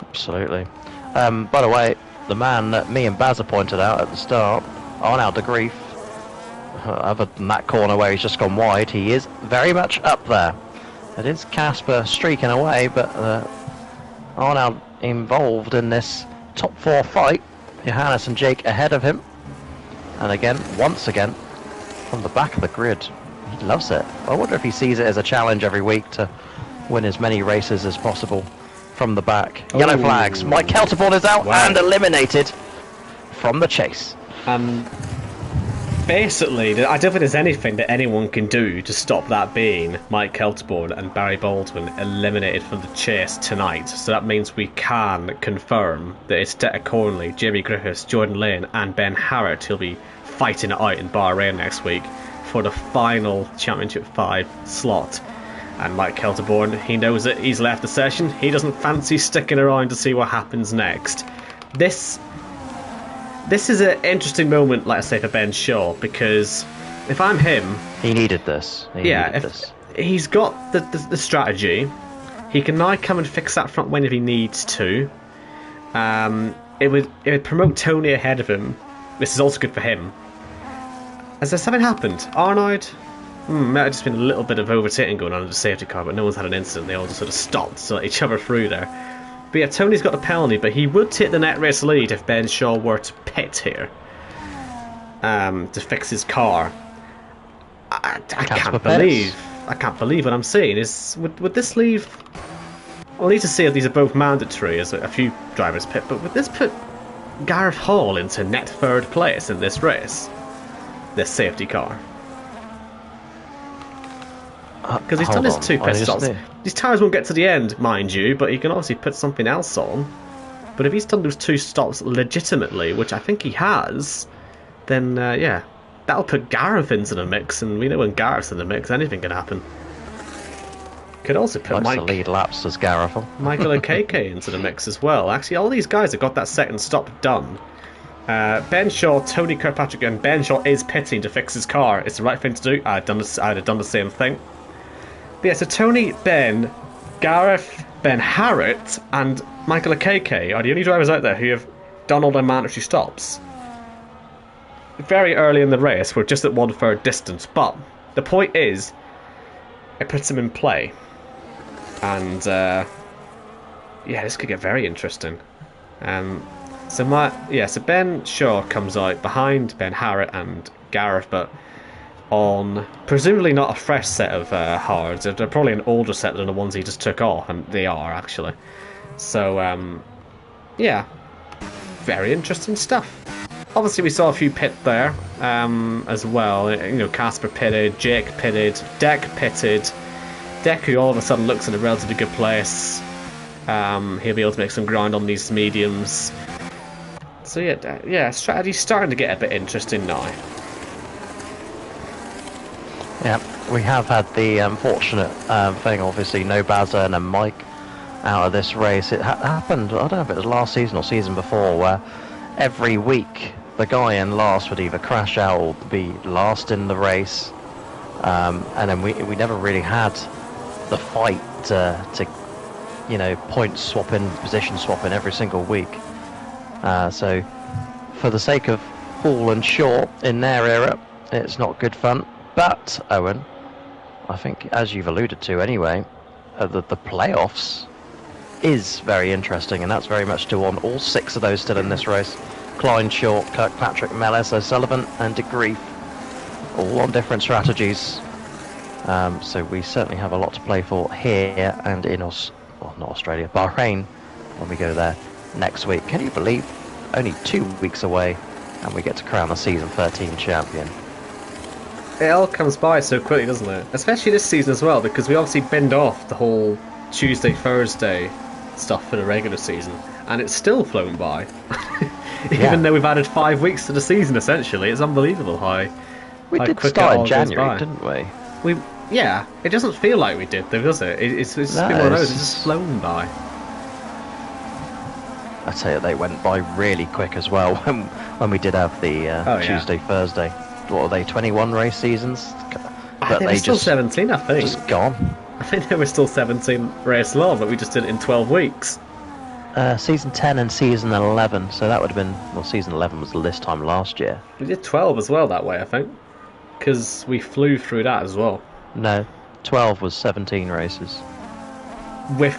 Absolutely. By the way, the man that me and Bazza pointed out at the start, Arnaud de Grief, other than that corner where he's just gone wide, he is very much up there. It is Casper streaking away, but Arnaud involved in this top 4 fight. Johannes and Jake ahead of him, and again, once again, from the back of the grid. He loves it. I wonder if he sees it as a challenge every week to win as many races as possible from the back. Yellow flags. Mike Kelterborn is out and eliminated from the chase. Basically, I don't think there's anything that anyone can do to stop that being Mike Kelterborn and Barry Baldwin eliminated from the chase tonight. So that means we can confirm that it's Detta Cornley, Jamie Griffiths, Jordan Lane and Ben Harrett who'll be fighting it out in Bahrain next week for the final Championship 5 slot. And Mike Kelterborn, he knows that he's left the session. He doesn't fancy sticking around to see what happens next. This is an interesting moment, like I say, for Ben Shaw, because if I'm him... He needed this. He's got the strategy, he can now come and fix that front wing if he needs to. It would promote Tony ahead of him. This is also good for him. Has there something happened? Arnold? Might have just been a little bit of overtaking going on in the safety car, but no one's had an incident. They all just sort of stopped to let each other through there. But yeah, Tony's got the penalty, but he would take the net race lead if Ben Shaw were to pit here to fix his car. I can't believe what I'm seeing. Would this leave? We'll need to see if these are both mandatory, as a few drivers pit. But would this put Gareth Hall into net third place in this race? This safety car. Because he's done his 2 pit stops. These tyres won't get to the end, mind you, but he can obviously put something else on. But if he's done those 2 stops legitimately, which I think he has, then yeah, that'll put Gareth into the mix, and we know when Gareth's in the mix, anything can happen. Could also put the lead laps as Gareth. Michael Okeke into the mix as well. Actually, all these guys have got that second stop done. Ben Shaw, Tony Kirkpatrick, and Ben Shaw is pitting to fix his car. It's the right thing to do. I'd have done the same thing. But yeah, so Tony, Ben, Gareth, Ben Harrett, and Michael Okeke are the only drivers out there who have done all their mandatory stops. Very early in the race, we're just at 1/3 distance, but the point is, it puts them in play. And yeah, this could get very interesting. So Ben Shaw comes out behind Ben Harrett and Gareth, but on presumably not a fresh set of hards. They're probably an older set than the ones he just took off, and they are actually. So yeah, very interesting stuff. Obviously, we saw a few pit there as well. You know, Casper pitted, Jake pitted, Deck pitted. Deck, who all of a sudden looks in a relatively good place. He'll be able to make some ground on these mediums. So yeah, strategy's starting to get a bit interesting now. Yeah, we have had the unfortunate thing, obviously, no Bazza and Mike out of this race. It happened, I don't know if it was last season or season before, where every week the guy in last would either crash out or be last in the race. And then we never really had the fight to you know, point swapping, position swapping every single week. So for the sake of Hall and Shaw in their era, it's not good fun. But Owen, I think, as you've alluded to anyway, the playoffs is very interesting, and that's very much to on all 6 of those still in this race. Klein, Shaw, Kirkpatrick, Mellis, O'Sullivan and De Grief, all on different strategies. So we certainly have a lot to play for here and in not Australia, Bahrain, when we go there next week. Can you believe only 2 weeks away and we get to crown the season 13 champion? It all comes by so quickly, doesn't it? Especially this season as well, because we obviously binned off the whole Tuesday, Thursday stuff for the regular season, and it's still flown by. Even though we've added 5 weeks to the season, essentially. It's unbelievable how did quick start it all in January, goes by. didn't we? Yeah, it doesn't feel like we did, though, does it? It's been one of those, it's just flown by. I tell you, they went by really quick as well when we did have the Tuesday, Thursday. What are they, 21 race seasons? But they were still 17, I think. Just gone. I think they were still 17 race long, but we just did it in 12 weeks. Season 10 and season 11, so that would have been, well, season 11 was this time last year. We did 12 as well that way, I think, because we flew through that as well. No, 12 was 17 races. With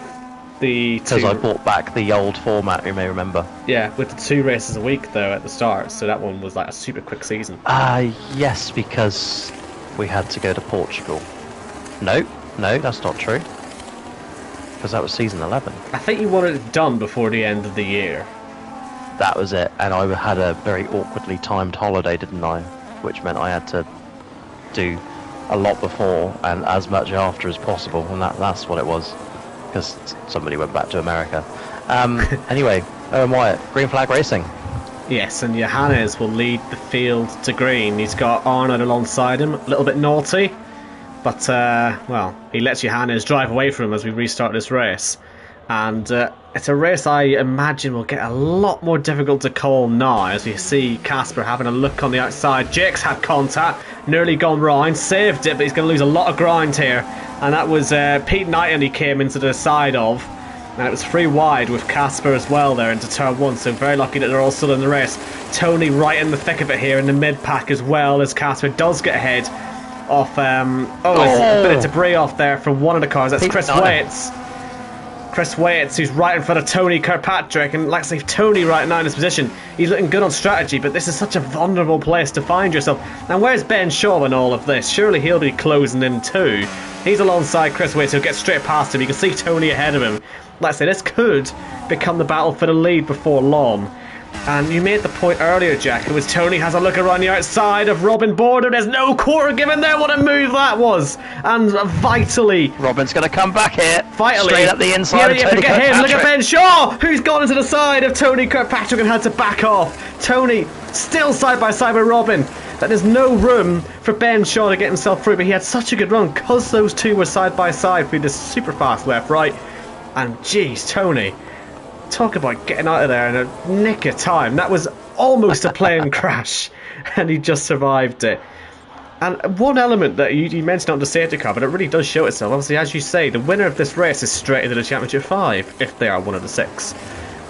the because I brought back the old format, you may remember. Yeah, with the 2 races a week though at the start, so that one was like a super quick season. Yes, because we had to go to Portugal. No, that's not true. Because that was season 11. I think you wanted it done before the end of the year. That was it, and I had a very awkwardly timed holiday, didn't I? Which meant I had to do a lot before and as much after as possible, and that's what it was. Because somebody went back to America. Anyway, Owen Wyatt, Green Flag Racing. Yes, and Johannes will lead the field to green. He's got Arnold alongside him, a little bit naughty. But, well, he lets Johannes drive away from him as we restart this race. And it's a race I imagine will get a lot more difficult to call now, as we see Casper having a look on the outside. Jake's had contact, nearly gone round, saved it, but he's going to lose a lot of ground here. And that was Pete Knighton he came into the side of. And it was 3 wide with Casper as well there into turn 1, so very lucky that they're all still in the race. Tony right in the thick of it here in the mid-pack as well, as Casper does get ahead off... there's a bit of debris off there from one of the cars. That's Chris Waits. Chris Waits, who's right in front of Tony Kirkpatrick, and like I say, Tony right now in his position, he's looking good on strategy, but this is such a vulnerable place to find yourself. And where's Ben Shaw in all of this? Surely he'll be closing in too. He's alongside Chris Waits, who'll get straight past him. You can see Tony ahead of him. Like I say, this could become the battle for the lead before long. And you made the point earlier, Jack, it was Tony has a look around the outside of Robin Border. There's no quarter given there. What a move that was. And vitally... Robin's going to come back here. Vitally. Straight up the inside of Tony look at him. Look at Kirkpatrick. Ben Shaw, who's gone into the side of Tony Kirkpatrick and had to back off. Tony still side by side with Robin. That there's no room for Ben Shaw to get himself through, but he had such a good run because those two were side by side through this super fast left-right. And geez, Tony... Talk about getting out of there in a nick of time. That was almost a plane crash, and he just survived it. And one element that you mentioned on the safety car, but it really does show itself. Obviously, as you say, the winner of this race is straight into the Championship 5, if they are one of the 6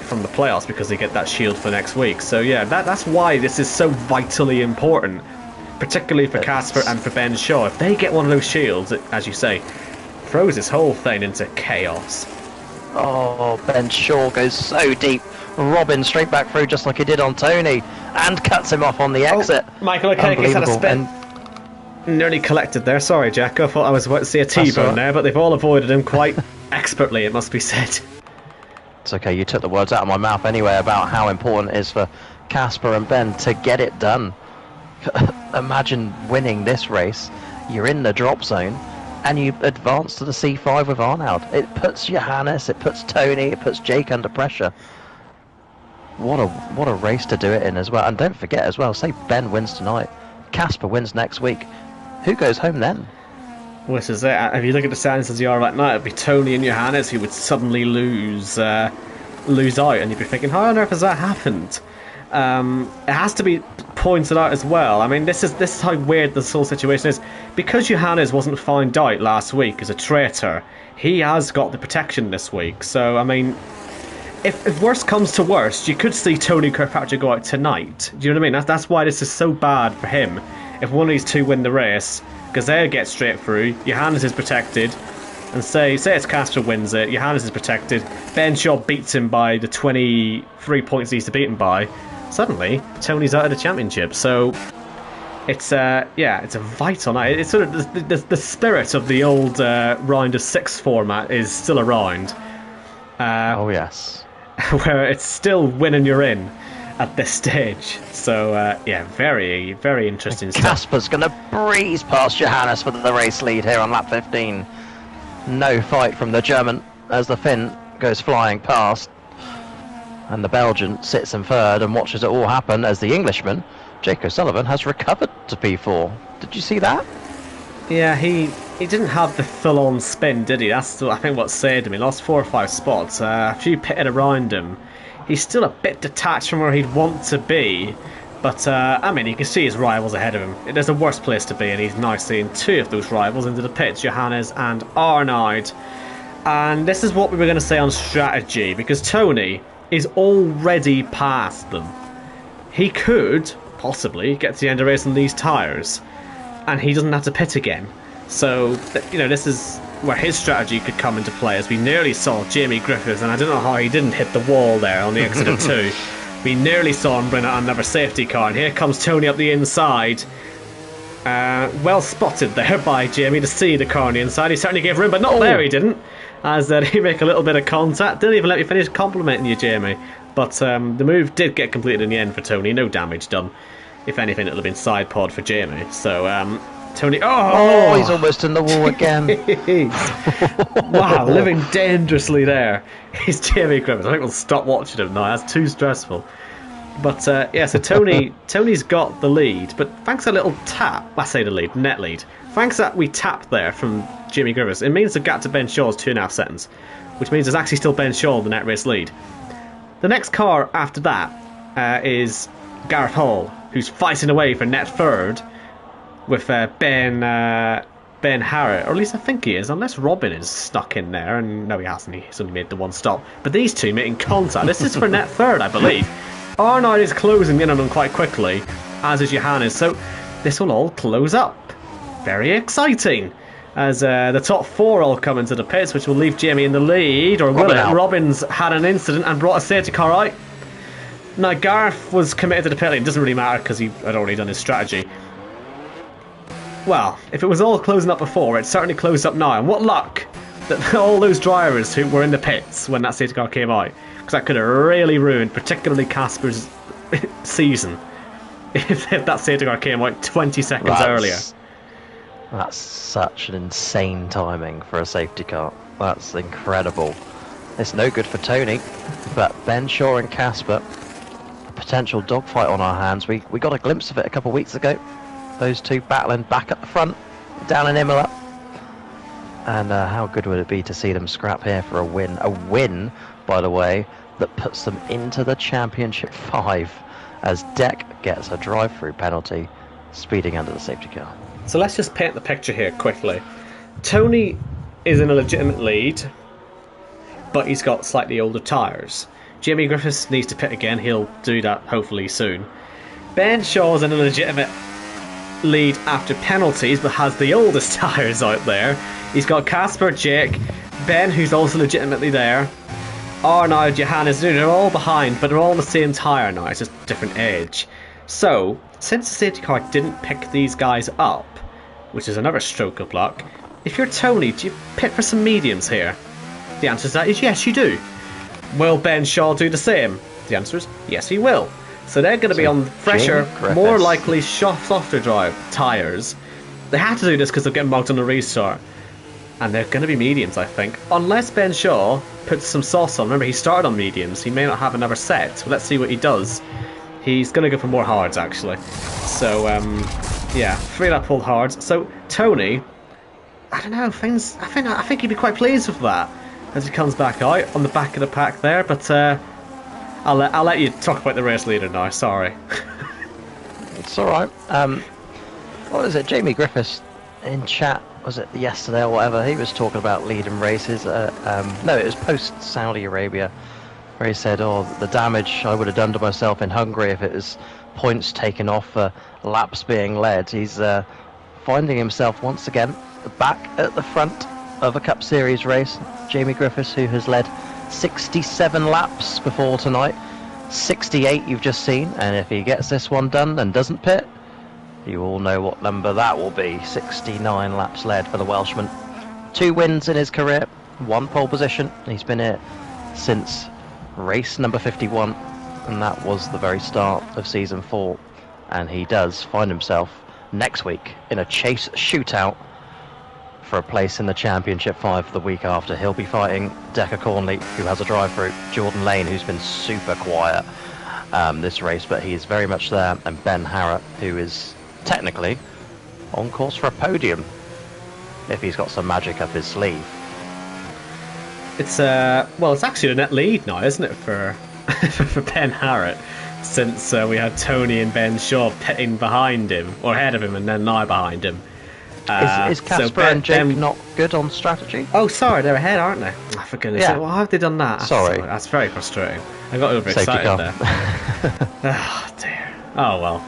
from the playoffs, because they get that shield for next week. So yeah, that's why this is so vitally important, particularly for Casper and for Ben Shaw. If they get one of those shields, it, as you say, throws this whole thing into chaos. Oh, Ben Shaw goes so deep. Robin straight back through just like he did on Tony and cuts him off on the exit. Oh, Michael O'Keefe's had a spin. Nearly collected there. Sorry, Jack. I thought I was about to see a T-bone there, but they've all avoided him quite expertly, it must be said. It's okay, you took the words out of my mouth anyway about how important it is for Casper and Ben to get it done. Imagine winning this race. You're in the drop zone. And you advance to the C5 with Arnold. It puts Johannes, it puts Tony, it puts Jake under pressure. What a race to do it in as well. And don't forget as well, say Ben wins tonight, Casper wins next week. Who goes home then? Well, this is it. If you look at the standings as they are right now, it'd be Tony and Johannes who would suddenly lose out, and you'd be thinking, how on earth has that happened? It has to be pointed out as well. I mean, this is how weird this whole situation is. Because Johannes wasn't found out last week as a traitor, he has got the protection this week. So, I mean, if worst comes to worst, you could see Tony Kirkpatrick go out tonight. Do you know what I mean? That's why this is so bad for him. If one of these two win the race, Gazelle gets straight through, Johannes is protected, and say it's Casper wins it, Johannes is protected, Ben Shaw beats him by the 23 points he needs to beat him by. Suddenly, Tony's out of the championship. So it's it's a vital night. It's sort of the spirit of the old round of 6 format is still around. Oh yes, where it's still winning you're in at this stage. So very very interesting stuff. Casper's going to breeze past Johannes for the race lead here on lap 15. No fight from the German as the Finn goes flying past. And the Belgian sits in third and watches it all happen as the Englishman, Jake O'Sullivan, has recovered to P4. Did you see that? Yeah, he didn't have the full-on spin, did he? That's, I think, what saved him. He lost 4 or 5 spots. A few pitted around him. He's still a bit detached from where he'd want to be. But, I mean, you can see his rivals ahead of him. There's a worse place to be, and he's now seeing 2 of those rivals into the pits, Johannes and Arnaud. And this is what we were going to say on strategy, because Tony is already past them. He could possibly get to the end of the race on these tyres, and he doesn't have to pit again. So, this is where his strategy could come into play, as we nearly saw Jamie Griffiths, and I don't know how he didn't hit the wall there on the exit of 2. We nearly saw him bring out another safety car, and here comes Tony up the inside. Well spotted there by Jamie to see the car on the inside. He certainly gave room, but not there, he didn't. As he make a little bit of contact. Didn't even let me finish complimenting you, Jamie. But the move did get completed in the end for Tony. No damage done. If anything, it'll have been side pod for Jamie. So, Tony... Oh, he's almost in the wall again. Wow, living dangerously there. He's Jamie Griffiths. I think we'll stop watching him now. That's too stressful. But, so Tony's got the lead. But thanks to a little tap... I say the lead, net lead. Thanks that we tapped there from Jimmy Griffiths, it means the gap to Ben Shaw is 2.5 seconds, which means there's actually still Ben Shaw the net race lead. The next car after that is Gareth Hall, who's fighting away for net third with Ben Harrett, or at least I think he is, unless Robin is stuck in there, and no, he hasn't. He's only made the one stop. But these two making contact. This is for net third, I believe. Arnoud is closing in on them quite quickly, as is Johannes. So this will all close up. Very exciting. as the top 4 all come into the pits, which will leave Jamie in the lead, or will Robin it? out. Robbins had an incident and brought a safety car out. Now Gareth was committed to the pit lane. It doesn't really matter because he had already done his strategy. Well, if it was all closing up before, it's certainly closed up now. And what luck that all those drivers who were in the pits when that safety car came out, because that could have really ruined, particularly Casper's season, if that safety car came out 20 seconds earlier. That's such an insane timing for a safety car. That's incredible. It's no good for Tony, but Ben Shaw and Casper, a potential dogfight on our hands. We got a glimpse of it a couple of weeks ago. Those two battling back at the front, down in Imola. And how good would it be to see them scrap here for a win? A win, by the way, that puts them into the Championship 5 as Deck gets a drive-through penalty, speeding under the safety car. So let's just paint the picture here quickly. Tony is in a legitimate lead, but he's got slightly older tyres. Jamie Griffiths needs to pit again. He'll do that hopefully soon. Ben Shaw's in a legitimate lead after penalties, but has the oldest tyres out there. He's got Casper, Jake, Ben, who's also legitimately there, Arnaud, Johannes, they're all behind, but they're all on the same tyre now. It's just different age. So, since the safety car didn't pick these guys up, which is another stroke of luck, if you're Tony, do you pit for some mediums here? The answer to that is yes, you do. Will Ben Shaw do the same? The answer is yes, he will. So they're going to be on fresher, more likely softer drive tyres. They have to do this because they're getting mugged on the restart. And they're going to be mediums, I think. Unless Ben Shaw puts some sauce on. Remember, he started on mediums. He may not have another set. So let's see what he does. He's going to go for more hards, actually. So, yeah, 3-lap pulled hards. So, Tony, I don't know, I think he'd be quite pleased with that as he comes back out on the back of the pack there. But I'll let you talk about the race leader now, sorry. It's alright. What was it? Jamie Griffiths in chat, was it yesterday or whatever? He was talking about leading races. No, it was post Saudi Arabia, where he said, "Oh, the damage I would have done to myself in Hungary if it was points taken off for laps being led." He's finding himself once again back at the front of a Cup Series race. Jamie Griffiths, who has led 67 laps before tonight, 68 you've just seen, and if he gets this one done and doesn't pit, you all know what number that will be. 69 laps led for the Welshman. 2 wins in his career, 1 pole position. He's been here since race number 51, and that was the very start of season 4. And he does find himself next week in a chase shootout for a place in the Championship 5 the week after. He'll be fighting Decker Cornley, who has a drive-through, Jordan Lane, who's been super quiet this race, but he is very much there, and Ben Harrott, who is technically on course for a podium if he's got some magic up his sleeve. It's well, it's actually a net lead now, isn't it, for for Ben Harrott, since we had Tony and Ben Shaw pitting behind him, or ahead of him, and then now behind him. Is Casper and Jake not good on strategy? Oh, sorry, they're ahead, aren't they? Oh, for goodness sake, why have they done that? Sorry. That's very frustrating. I got overexcited there. Oh, dear. Oh, well.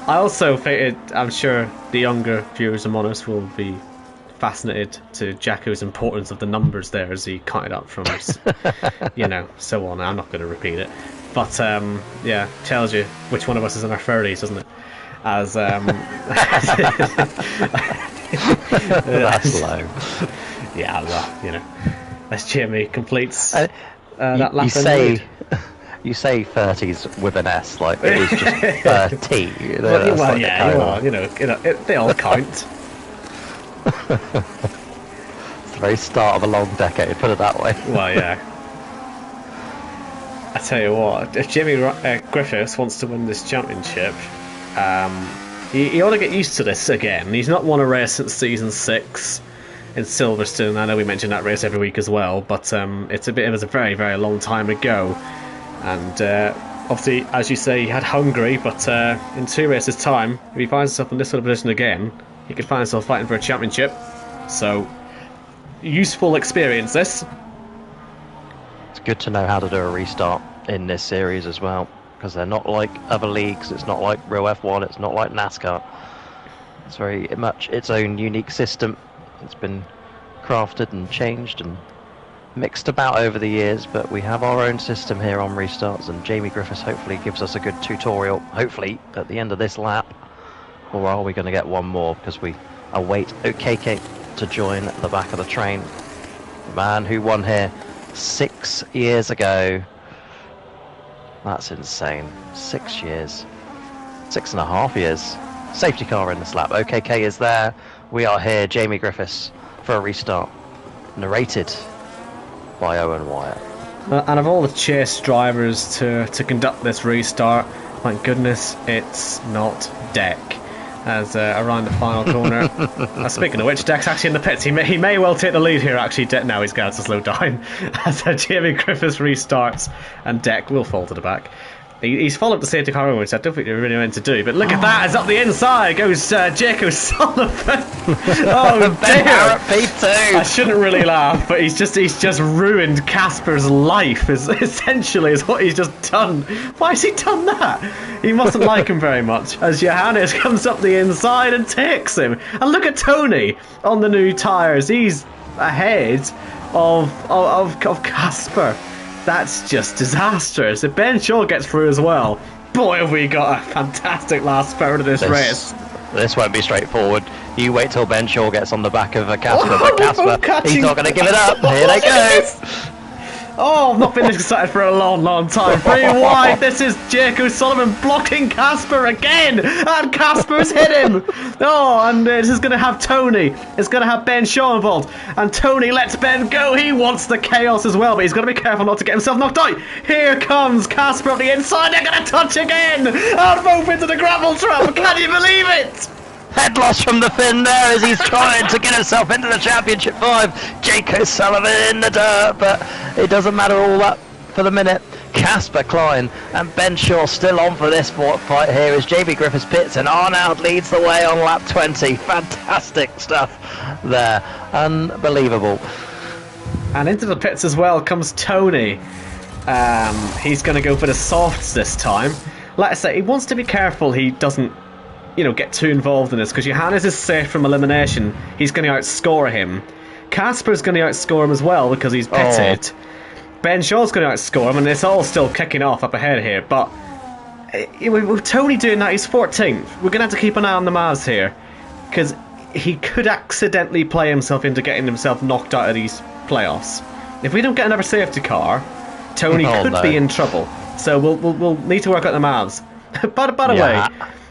I also think I'm sure the younger viewers among us will be fascinated to Jacko's importance of the numbers there as he counted up from, you know, so on. I'm not going to repeat it. But, yeah, tells you which one of us is in our 30s, doesn't it? As That's low. Yeah, well, you know, as Jimmy completes that lap. You say 30s with an S, like it was just 30. Well, like yeah, you know, they all count. It's the very start of a long decade, put it that way. Well, yeah. I tell you what, if Jimmy Griffiths wants to win this championship, he ought to get used to this again. He's not won a race since season 6 in Silverstone. I know we mention that race every week as well, but it was a very, very long time ago. And obviously, as you say, he had Hungary, but in 2 races' time, if he finds himself in this sort of position again, he could find himself fighting for a championship. So, useful experience, this. It's good to know how to do a restart in this series as well, because they're not like other leagues. It's not like Real F1, it's not like NASCAR. It's very much its own unique system. It's been crafted and changed and mixed about over the years, but we have our own system here on restarts, and Jamie Griffiths hopefully gives us a good tutorial, hopefully at the end of this lap. Or are we going to get one more, because we await OKK to join the back of the train. The man who won here 6 years ago. That's insane. 6 years. 6.5 years. Safety car in this lap. OKK is there. We are here, Jamie Griffiths, for a restart. Narrated by Owen Wyatt. And of all the chase drivers to conduct this restart, thank goodness it's not Deck. As around the final corner. Speaking of which, Deck's actually in the pits. He may well take the lead here, actually. Deck now he's got to slow down. As Jamie Griffiths restarts, and Deck will fall to the back. He's followed the safety car, which I don't think they really meant to do. But look at that, as up the inside goes Jacko Sullivan. Oh dear! P2. I shouldn't really laugh, but he's just ruined Casper's life. Essentially, is what he's just done. Why has he done that? He mustn't like him very much. As Johannes comes up the inside and takes him. And look at Tony on the new tyres. He's ahead of Casper. That's just disastrous. If Ben Shaw gets through as well, boy, have we got a fantastic last spurt of this race. This won't be straightforward. You wait till Ben Shaw gets on the back of a Casper, but Casper, he's not going to give it up. Here they go. Oh, I've not been this excited for a long, long time. 3 wide. This is Jacko Sullivan blocking Casper again. And Casper's hit him. Oh, and this is going to have Tony. It's going to have Ben Shaw involved. And Tony lets Ben go. He wants the chaos as well, but he's got to be careful not to get himself knocked out. Here comes Casper up the inside. They're going to touch again. And move into the gravel trap. Can you believe it? Head loss from the fin there as he's trying to get himself into the Championship 5. Jacko Sullivan in the dirt, but it doesn't matter all that for the minute. Casper Klein and Ben Shaw still on for this fight here as Jamie Griffiths pits and Arnaud leads the way on lap 20. Fantastic stuff there. Unbelievable. And into the pits as well comes Tony. He's going to go for the softs this time. Like I say, he wants to be careful he doesn't get too involved in this, because Johannes is safe from elimination. He's going to outscore him. Casper's going to outscore him as well because he's pitted. Ben Shaw's going to outscore him, and it's all still kicking off up ahead here. But with Tony doing that, he's 14th. We're going to have to keep an eye on the Maz here, because he could accidentally play himself into getting himself knocked out of these playoffs. If we don't get another safety car, Tony could be in trouble. So we'll need to work out the Maz. By the way,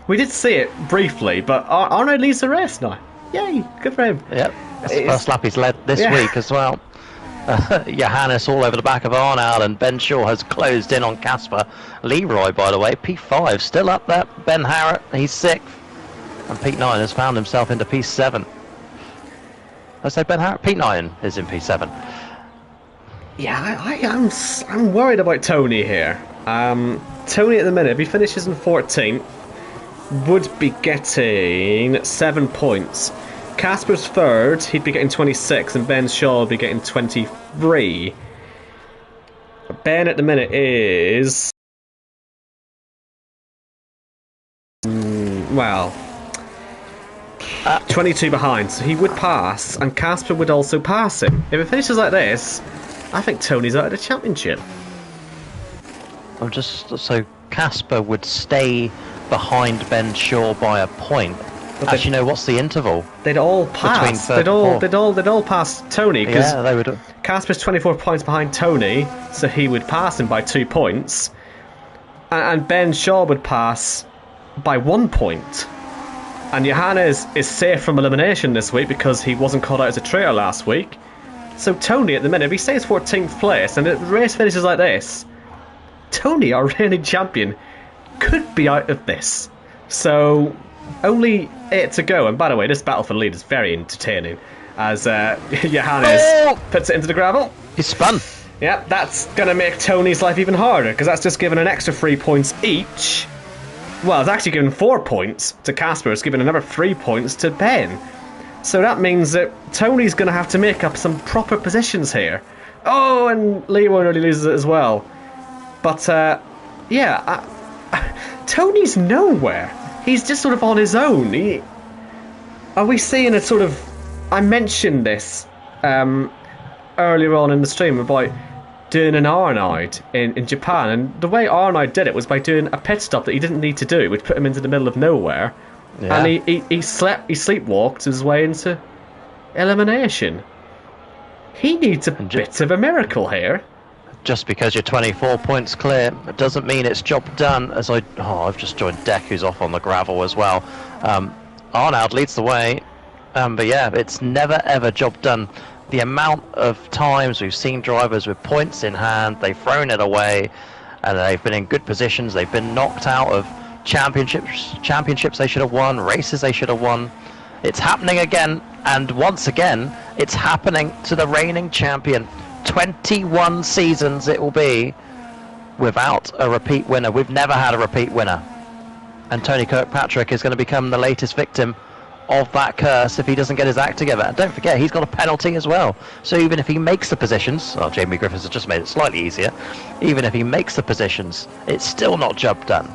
we did see it briefly, but Arnaud leads the race now. Yay, good for him. Yep, it's the first lap he's led this week as well. Johannes all over the back of Arnaud, and Ben Shaw has closed in on Casper. Leroy, by the way, P5, still up there. Ben Harrett, he's 6th. And Pete 9 has found himself into P7. I say Ben Harrett? Pete 9 is in P7. Yeah, I'm worried about Tony here. Tony at the minute, if he finishes in 14th, would be getting 7 points. Casper's 3rd, he'd be getting 26, and Ben Shaw would be getting 23. Ben at the minute is... 22 behind, so he would pass, and Casper would also pass him. If it finishes like this, I think Tony's out of the championship. So Casper would stay behind Ben Shaw by a point. But actually, no, what's the interval? They'd all pass. They'd all pass Tony. Yeah, they would. Casper's 24 points behind Tony, so he would pass him by 2 points, and Ben Shaw would pass by 1 point. And Johannes is safe from elimination this week because he wasn't called out as a traitor last week. So Tony, at the minute, if he stays 14th place and the race finishes like this, Tony, our reigning champion, could be out of this. So only 8 to go. And by the way, this battle for the lead is very entertaining as Johannes puts it into the gravel. He's spun. Yeah, that's going to make Tony's life even harder, because that's just given an extra 3 points each. Well, it's actually given 4 points to Casper. It's given another 3 points to Ben. So that means that Tony's going to have to make up some proper positions here. Oh, and Leroy nearly loses it as well. But, Tony's nowhere. He's just sort of on his own. Are we seeing a sort of I mentioned this earlier on in the stream about doing an Arnold in Japan, and the way Arnold did it was by doing a pit stop that he didn't need to do, which put him into the middle of nowhere, and he sleepwalked his way into elimination. He needs a bit of a miracle here. Just because you're 24 points clear, it doesn't mean it's job done. I've just joined Deck, who's off on the gravel as well. Arnold leads the way, but yeah, it's never ever job done. The amount of times we've seen drivers with points in hand, they've thrown it away, and they've been in good positions. They've been knocked out of championships they should have won, races they should have won. It's happening again, and once again, it's happening to the reigning champion. 21 seasons it will be without a repeat winner. We've never had a repeat winner, and Tony Kirkpatrick is going to become the latest victim of that curse if he doesn't get his act together. And don't forget, he's got a penalty as well, so even if he makes the positions, Jamie Griffiths has just made it slightly easier, even if he makes the positions, it's still not job done.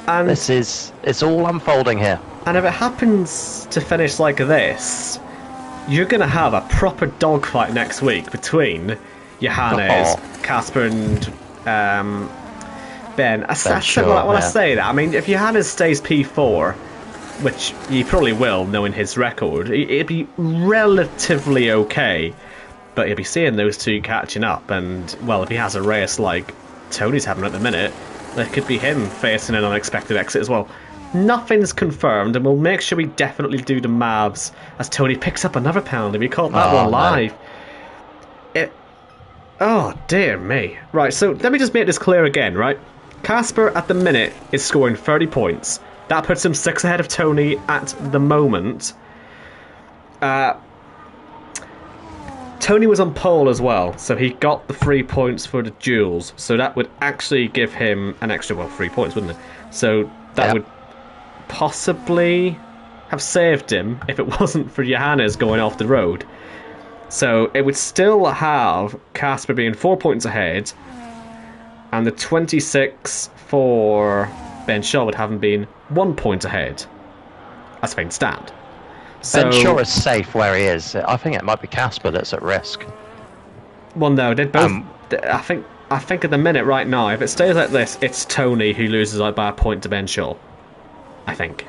And it's all unfolding here. And if it happens to finish like this, you're going to have a proper dogfight next week between Johannes, Casper, and Ben. I say that, I mean, if Johannes stays P4, which he probably will, knowing his record, it'd be relatively okay, but you'll be seeing those two catching up, and, well, if he has a race like Tony's having at the minute, there could be him facing an unexpected exit as well. Nothing's confirmed, and we'll make sure we definitely do the Mavs as Tony picks up another penalty. We caught that one live. No. Oh, dear me. Right, so let me just make this clear again, right? Casper, at the minute, is scoring 30 points. That puts him 6 ahead of Tony at the moment. Tony was on pole as well, so he got the 3 points for the duels. So that would actually give him an extra, 3 points, wouldn't it? So that would possibly have saved him if it wasn't for Johannes going off the road. So it would still have Casper being 4 points ahead, and the 26 for Ben Shaw would have him being 1 point ahead. That's fine stand. So, Ben Shaw is safe where he is. I think it might be Casper that's at risk. Well, no, they both. I think at the minute right now, if it stays like this, it's Tony who loses out by a point to Ben Shaw. I think.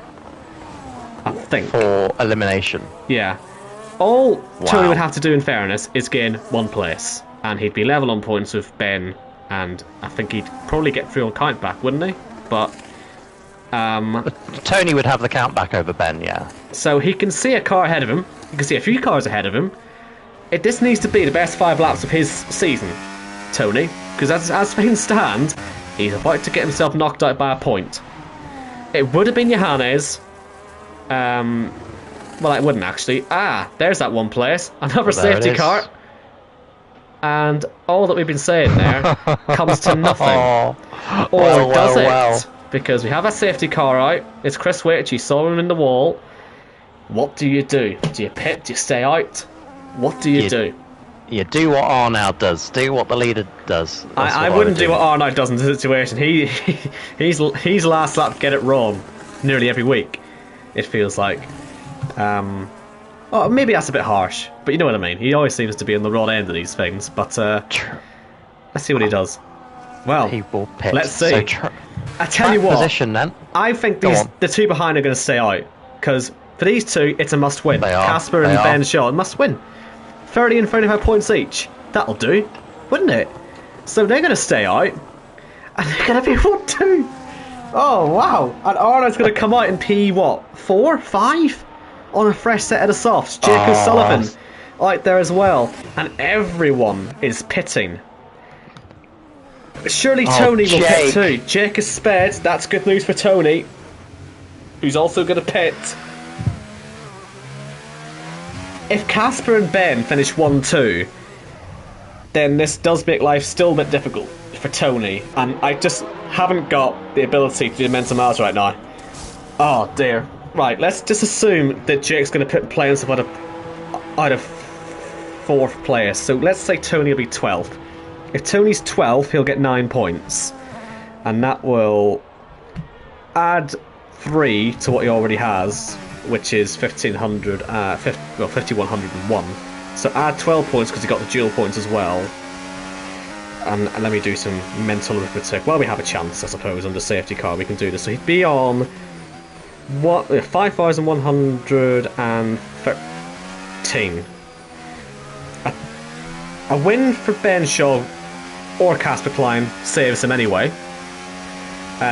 For elimination. Yeah. All Tony would have to do, in fairness, is gain 1 place, and he'd be level on points with Ben, and I think he'd probably get through on count back, wouldn't he? But Tony would have the count back over Ben, yeah. So he can see a car ahead of him. He can see a few cars ahead of him. This needs to be the best 5 laps of his season, Tony, because as things stand, he's about to get himself knocked out by a point. It would have been Johannes. Well, it wouldn't actually. There's that 1 place. Another safety car. And all that we've been saying there comes to nothing. Or does it? Because we have a safety car out. It's Chris Witch. You saw him in the wall. What do you do? Do you pit? Do you stay out? What do you do? You do what Arnold does. Do what the leader does. I wouldn't do what Arnold does in this situation. He's last lap get it wrong nearly every week. It feels like. Maybe that's a bit harsh, but you know what I mean. He always seems to be on the wrong end of these things. But let's see what he does. Well, he will pit. Let's see. I tell you what. Position, then. I think the two behind are going to stay out, because for these two, it's a must-win. Casper and Ben Shaw must win. 30 and 35 points each. That'll do, wouldn't it? So they're going to stay out, and they're going to be 1-2. Oh, wow. And Arnold's going to come out in P4, 5? On a fresh set of the softs. Jake O'Sullivan out there as well. And everyone is pitting. Surely Tony will pit too. Jake is spared. That's good news for Tony, who's also going to pit. If Casper and Ben finish 1-2, then this does make life still a bit difficult for Tony. And I just haven't got the ability to do mental miles right now. Oh dear. Right, let's just assume that Jake's going to play himself out of 4th place. So let's say Tony will be 12th. If Tony's 12th, he'll get 9 points. And that will add 3 to what he already has. which is 5101. So add 12 points because he got the dual points as well. And let me do some mental arithmetic. Well, we have a chance, I suppose, under safety car we can do this. So he'd be on 5,113. A win for Ben Shaw or Casper Klein saves him anyway.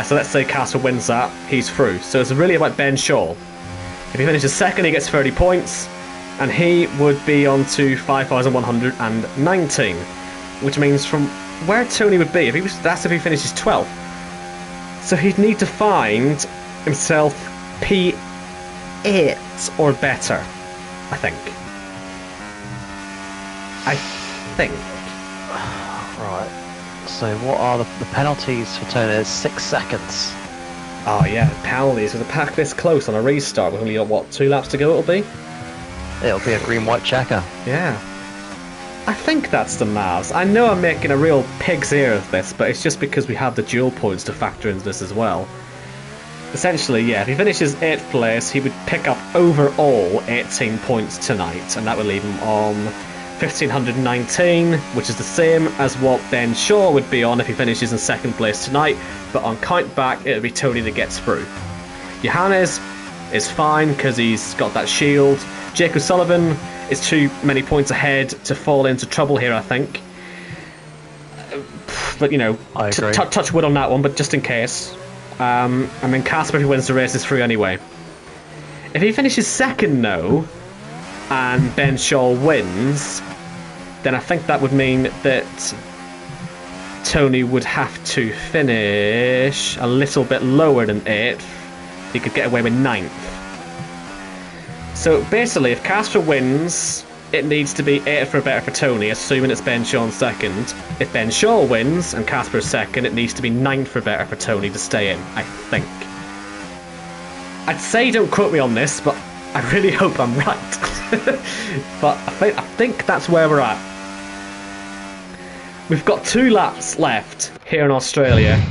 So let's say Casper wins that, he's through. So it's really about Ben Shaw. If he finishes second, he gets 30 points, and he would be on to 5,119, which means from where Tony would be, that's if he finishes 12th. So he'd need to find himself P8 or better, I think. Right. So what are the penalties for Tony? It's 6 seconds. Oh yeah, penalties. With a pack this close on a restart, we've only got, what, 2 laps to go it'll be? It'll be a green-white checker. Yeah. I think that's the Mavs. I know I'm making a real pig's ear of this, but it's just because we have the dual points to factor into this as well. Essentially, yeah, if he finishes 8th place, he would pick up overall 18 points tonight, and that would leave him on 1,519, which is the same as what Ben Shaw would be on if he finishes in 2nd place tonight, but on count back, it'll be Tony that gets through. Johannes is fine because he's got that shield. Jake O'Sullivan is too many points ahead to fall into trouble here, I think. But, you know, touch wood on that one, but just in case. And then Casper, who wins the race, is through anyway. If he finishes 2nd, though, and Ben Shaw wins, then I think that would mean that Tony would have to finish a little bit lower than 8th. He could get away with 9th. So basically, if Casper wins, it needs to be 8th or better for Tony, assuming it's Ben Shaw in 2nd. If Ben Shaw wins and Casper's 2nd, it needs to be 9th or better for Tony to stay in, I think. I'd say don't quote me on this, but I really hope I'm right. But I think that's where we're at. We've got 2 laps left here in Australia.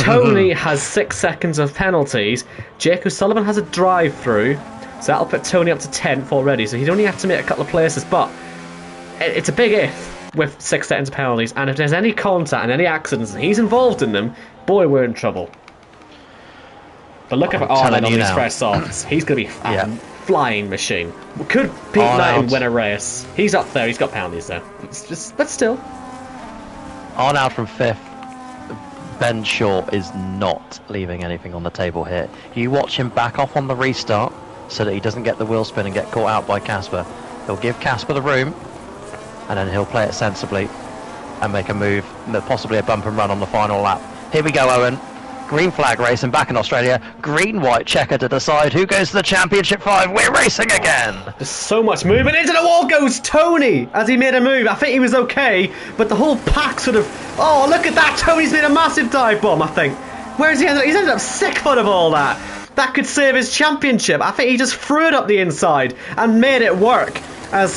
Tony has 6 seconds of penalties. Jake O'Sullivan has a drive-through. So that'll put Tony up to 10th already. So he'd only have to make a couple of places. But it's a big if with 6 seconds of penalties. And if there's any contact and any accidents and he's involved in them, boy, we're in trouble. But look at Arnold on these fresh softs. He's going to be a flying machine. Could Pete Knighton win a race? He's up there. He's got penalties though. But still. Arnold from 5th. Ben Shaw is not leaving anything on the table here. You watch him back off on the restart so that he doesn't get the wheel spin and get caught out by Casper. He'll give Casper the room, and then he'll play it sensibly and make a move, possibly a bump and run on the final lap. Here we go, Owen. Green flag racing back in Australia. Green-white checker to decide who goes to the Championship 5. We're racing again. There's so much movement. Into the wall goes Tony as he made a move. I think he was okay, but the whole pack sort of... Oh, look at that. Tony's made a massive dive bomb, I think. Where's he ended up? He's ended up 6th out of all that. That could save his championship. I think he just threw it up the inside and made it work. As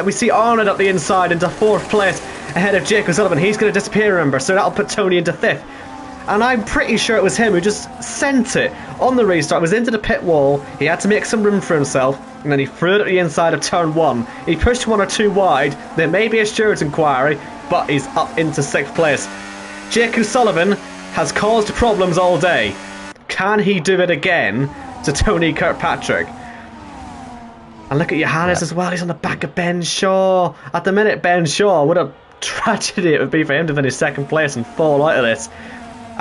we see Arnold up the inside into 4th place ahead of Jake O'Sullivan. He's going to disappear, remember, so that'll put Tony into 5th. And I'm pretty sure it was him who just sent it on the restart. It was into the pit wall. He had to make some room for himself, and then he threw it at the inside of turn 1. He pushed 1 or 2 wide. There may be a stewards inquiry, but he's up into 6th place. Jake O'Sullivan has caused problems all day. Can he do it again to Tony Kirkpatrick? And look at Johannes as well. He's on the back of Ben Shaw. At the minute, Ben Shaw, what a tragedy it would be for him to finish 2nd place and fall out of this.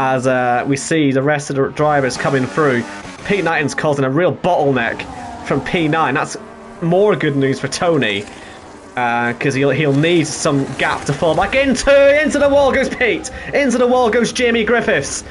As we see the rest of the drivers coming through. Pete Knighton's causing a real bottleneck from P9. That's more good news for Tony, because he'll need some gap to fall back into. Into the wall goes Pete. Into the wall goes Jamie Griffiths.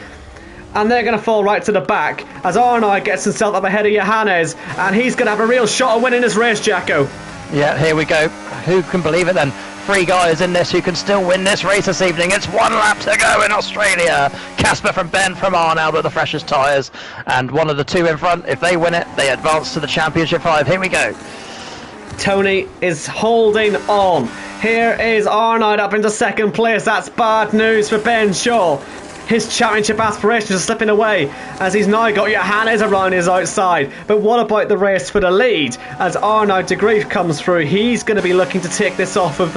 And they're going to fall right to the back as Arnold gets himself up ahead of Johannes, and he's going to have a real shot at winning this race, Jacko. Yeah, here we go. Who can believe it then? 3 guys in this who can still win this race this evening. It's 1 lap to go in Australia. Casper from Ben from Arnold with the freshest tyres. And one of the 2 in front, if they win it, they advance to the Championship 5. Here we go. Tony is holding on. Here is Arnold up into 2nd place. That's bad news for Ben Shaw. His championship aspirations are slipping away as he's now got Johannes around his outside. But what about the race for the lead? As Arnaud de Grief comes through, he's going to be looking to take this off of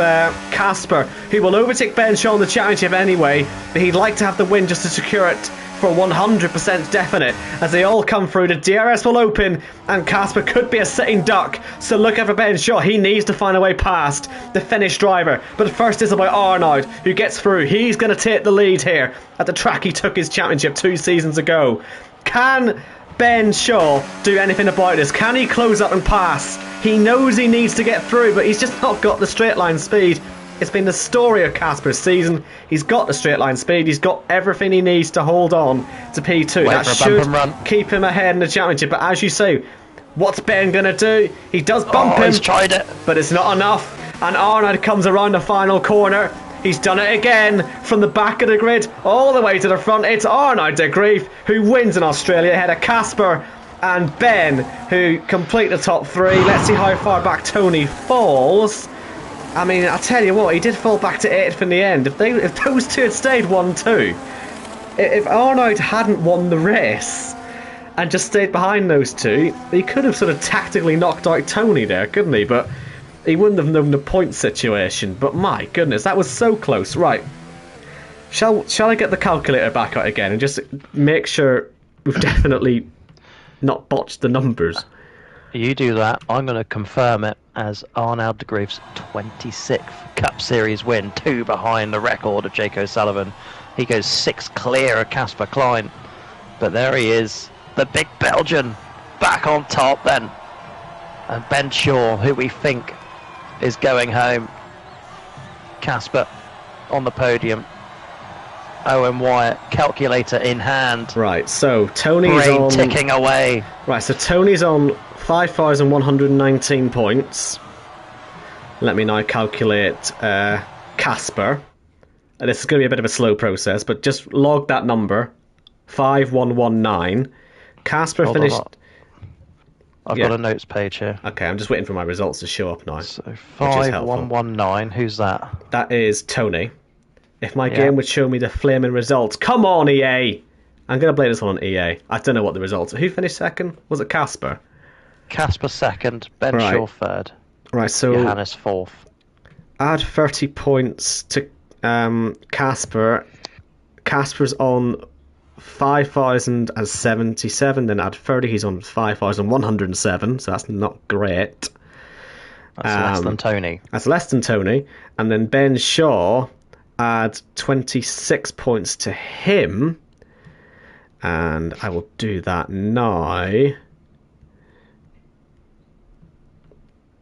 Casper, who will overtake Ben Shaw in the championship anyway, but he'd like to have the win just to secure it for 100% definite. As they all come through, the DRS will open and Casper could be a sitting duck, so look out for Ben Shaw. He needs to find a way past the Finnish driver, but first is about Arnaud, who gets through. He's going to take the lead here at the track he took his championship 2 seasons ago. Can Ben Shaw do anything about this? Can he close up and pass? He knows he needs to get through, but he's just not got the straight line speed. It's been the story of Casper's season. He's got the straight line speed. He's got everything he needs to hold on to P2. That should keep him ahead in the championship. But as you say, what's Ben going to do? He does bump him. He's tried it. But it's not enough. And Arnaud comes around the final corner. He's done it again from the back of the grid all the way to the front. It's Arnaud de Grief who wins in Australia ahead of Casper and Ben, who complete the top 3. Let's see how far back Tony falls. I mean, I'll tell you what, he did fall back to 8th in the end. If those two had stayed 1-2, if Arnaud hadn't won the race and just stayed behind those two, he could have sort of tactically knocked out Tony there, couldn't he? But he wouldn't have known the point situation. But my goodness, that was so close. Right, shall I get the calculator back out again and just make sure we've definitely not botched the numbers? You do that. I'm going to confirm it as Arnaud de Grief's 26th Cup Series win, 2 behind the record of Jake O'Sullivan. He goes 6 clear of Casper Klein. But there he is, the big Belgian, back on top then. And Ben Shaw, who we think is going home. Casper on the podium. Owen Wyatt, calculator in hand. Right, so Tony's brain on... ticking away. Right, so Tony's on 5,119 points. Let me now calculate Casper. This is going to be a bit of a slow process, but just log that number. 5119. Casper finished... I've got a notes page here. Okay, I'm just waiting for my results to show up now. So 5119, who's that? That is Tony. If my game would show me the flaming results. Come on, EA! I'm going to blame this one on EA. I don't know what the results are. Who finished second? Was it Casper? Casper second, Ben Shaw third. Right, so... Johannes fourth. Add 30 points to Casper. Casper's on 5,077, then add 30, he's on 5,107, so that's not great. That's less than Tony. That's less than Tony. And then Ben Shaw, add 26 points to him, and I will do that now.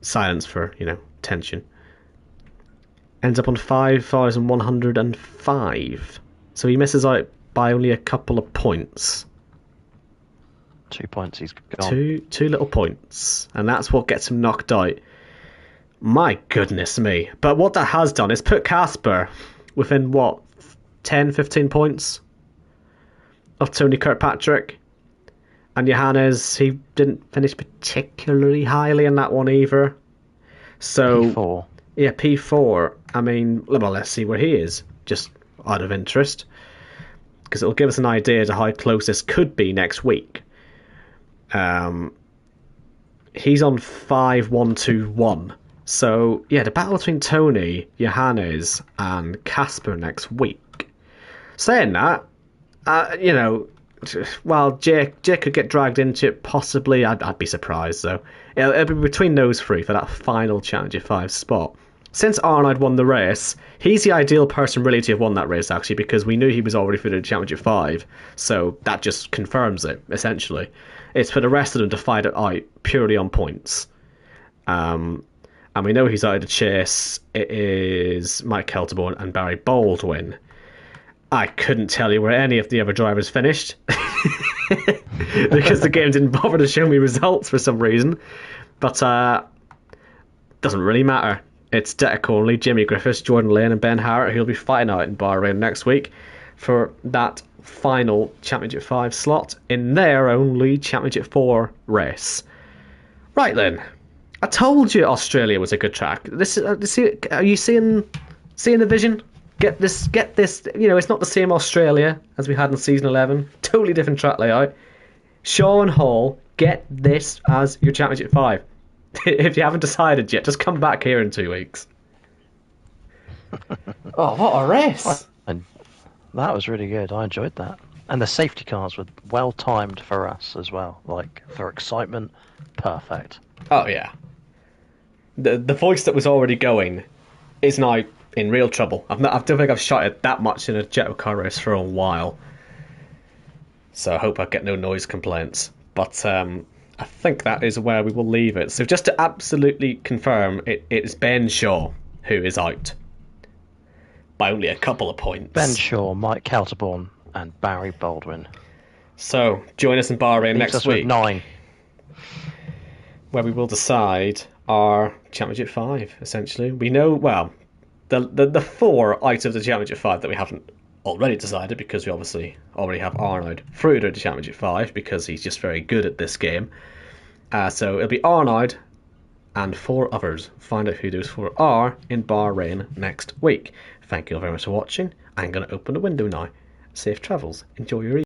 Silence for, tension. Ends up on 5,105. So he misses out by only a couple of points. 2 points he's gone. Two little points. And that's what gets him knocked out. My goodness me. But what that has done is put Casper within, 10, 15 points of Tony Kirkpatrick. And Johannes, he didn't finish particularly highly in that one either. So, P4. Yeah, P4. I mean, well, let's see where he is, just out of interest. Because it'll give us an idea to how close this could be next week. He's on 5,121. So, yeah, the battle between Tony, Johannes, and Casper next week. Saying that, well, Jake could get dragged into it, possibly. I'd be surprised, though. It'll be between those three for that final Challenger 5 spot. Since Arnaud won the race, he's the ideal person really to have won that race, actually, because we knew he was already fitted to Challenger 5, so that just confirms it, essentially. It's for the rest of them to fight it out purely on points. And we know he's out of the chase. It is Mike Kelterborn and Barry Baldwin. I couldn't tell you where any of the other drivers finished because the game didn't bother to show me results for some reason. But doesn't really matter. It's Decker Conley, Jimmy Griffiths, Jordan Lane and Ben Harrett who'll be fighting out in Bahrain next week for that final Championship 5 slot in their only Championship 4 race. Right then. I told you Australia was a good track. Are you seeing the vision? Get this. It's not the same Australia as we had in season 11. Totally different track layout. Shaw and Hall, get this as your Championship 5. If you haven't decided yet, just come back here in 2 weeks. Oh, what a race! And that was really good. I enjoyed that. And the safety cars were well timed for us as well. Like, for excitement, perfect. Oh, yeah. The voice that was already going is now in real trouble. I don't think I've shot it that much in a Jackocar race for a while. So I hope I get no noise complaints. But I think that is where we will leave it. So just to absolutely confirm, it is Ben Shaw who is out. By only a couple of points. Ben Shaw, Mike Calterborn, and Barry Baldwin. So join us in Bahrain Leaves next us week. with 9. Where we will decide our Championship 5, essentially. We know, well, the 4 out of the Championship 5 that we haven't already decided, because we obviously already have Arnaud through to the Championship 5, because he's just very good at this game. So it'll be Arnaud and 4 others. Find out who those 4 are in Bahrain next week. Thank you all very much for watching. I'm going to open the window now. Safe travels. Enjoy your evening.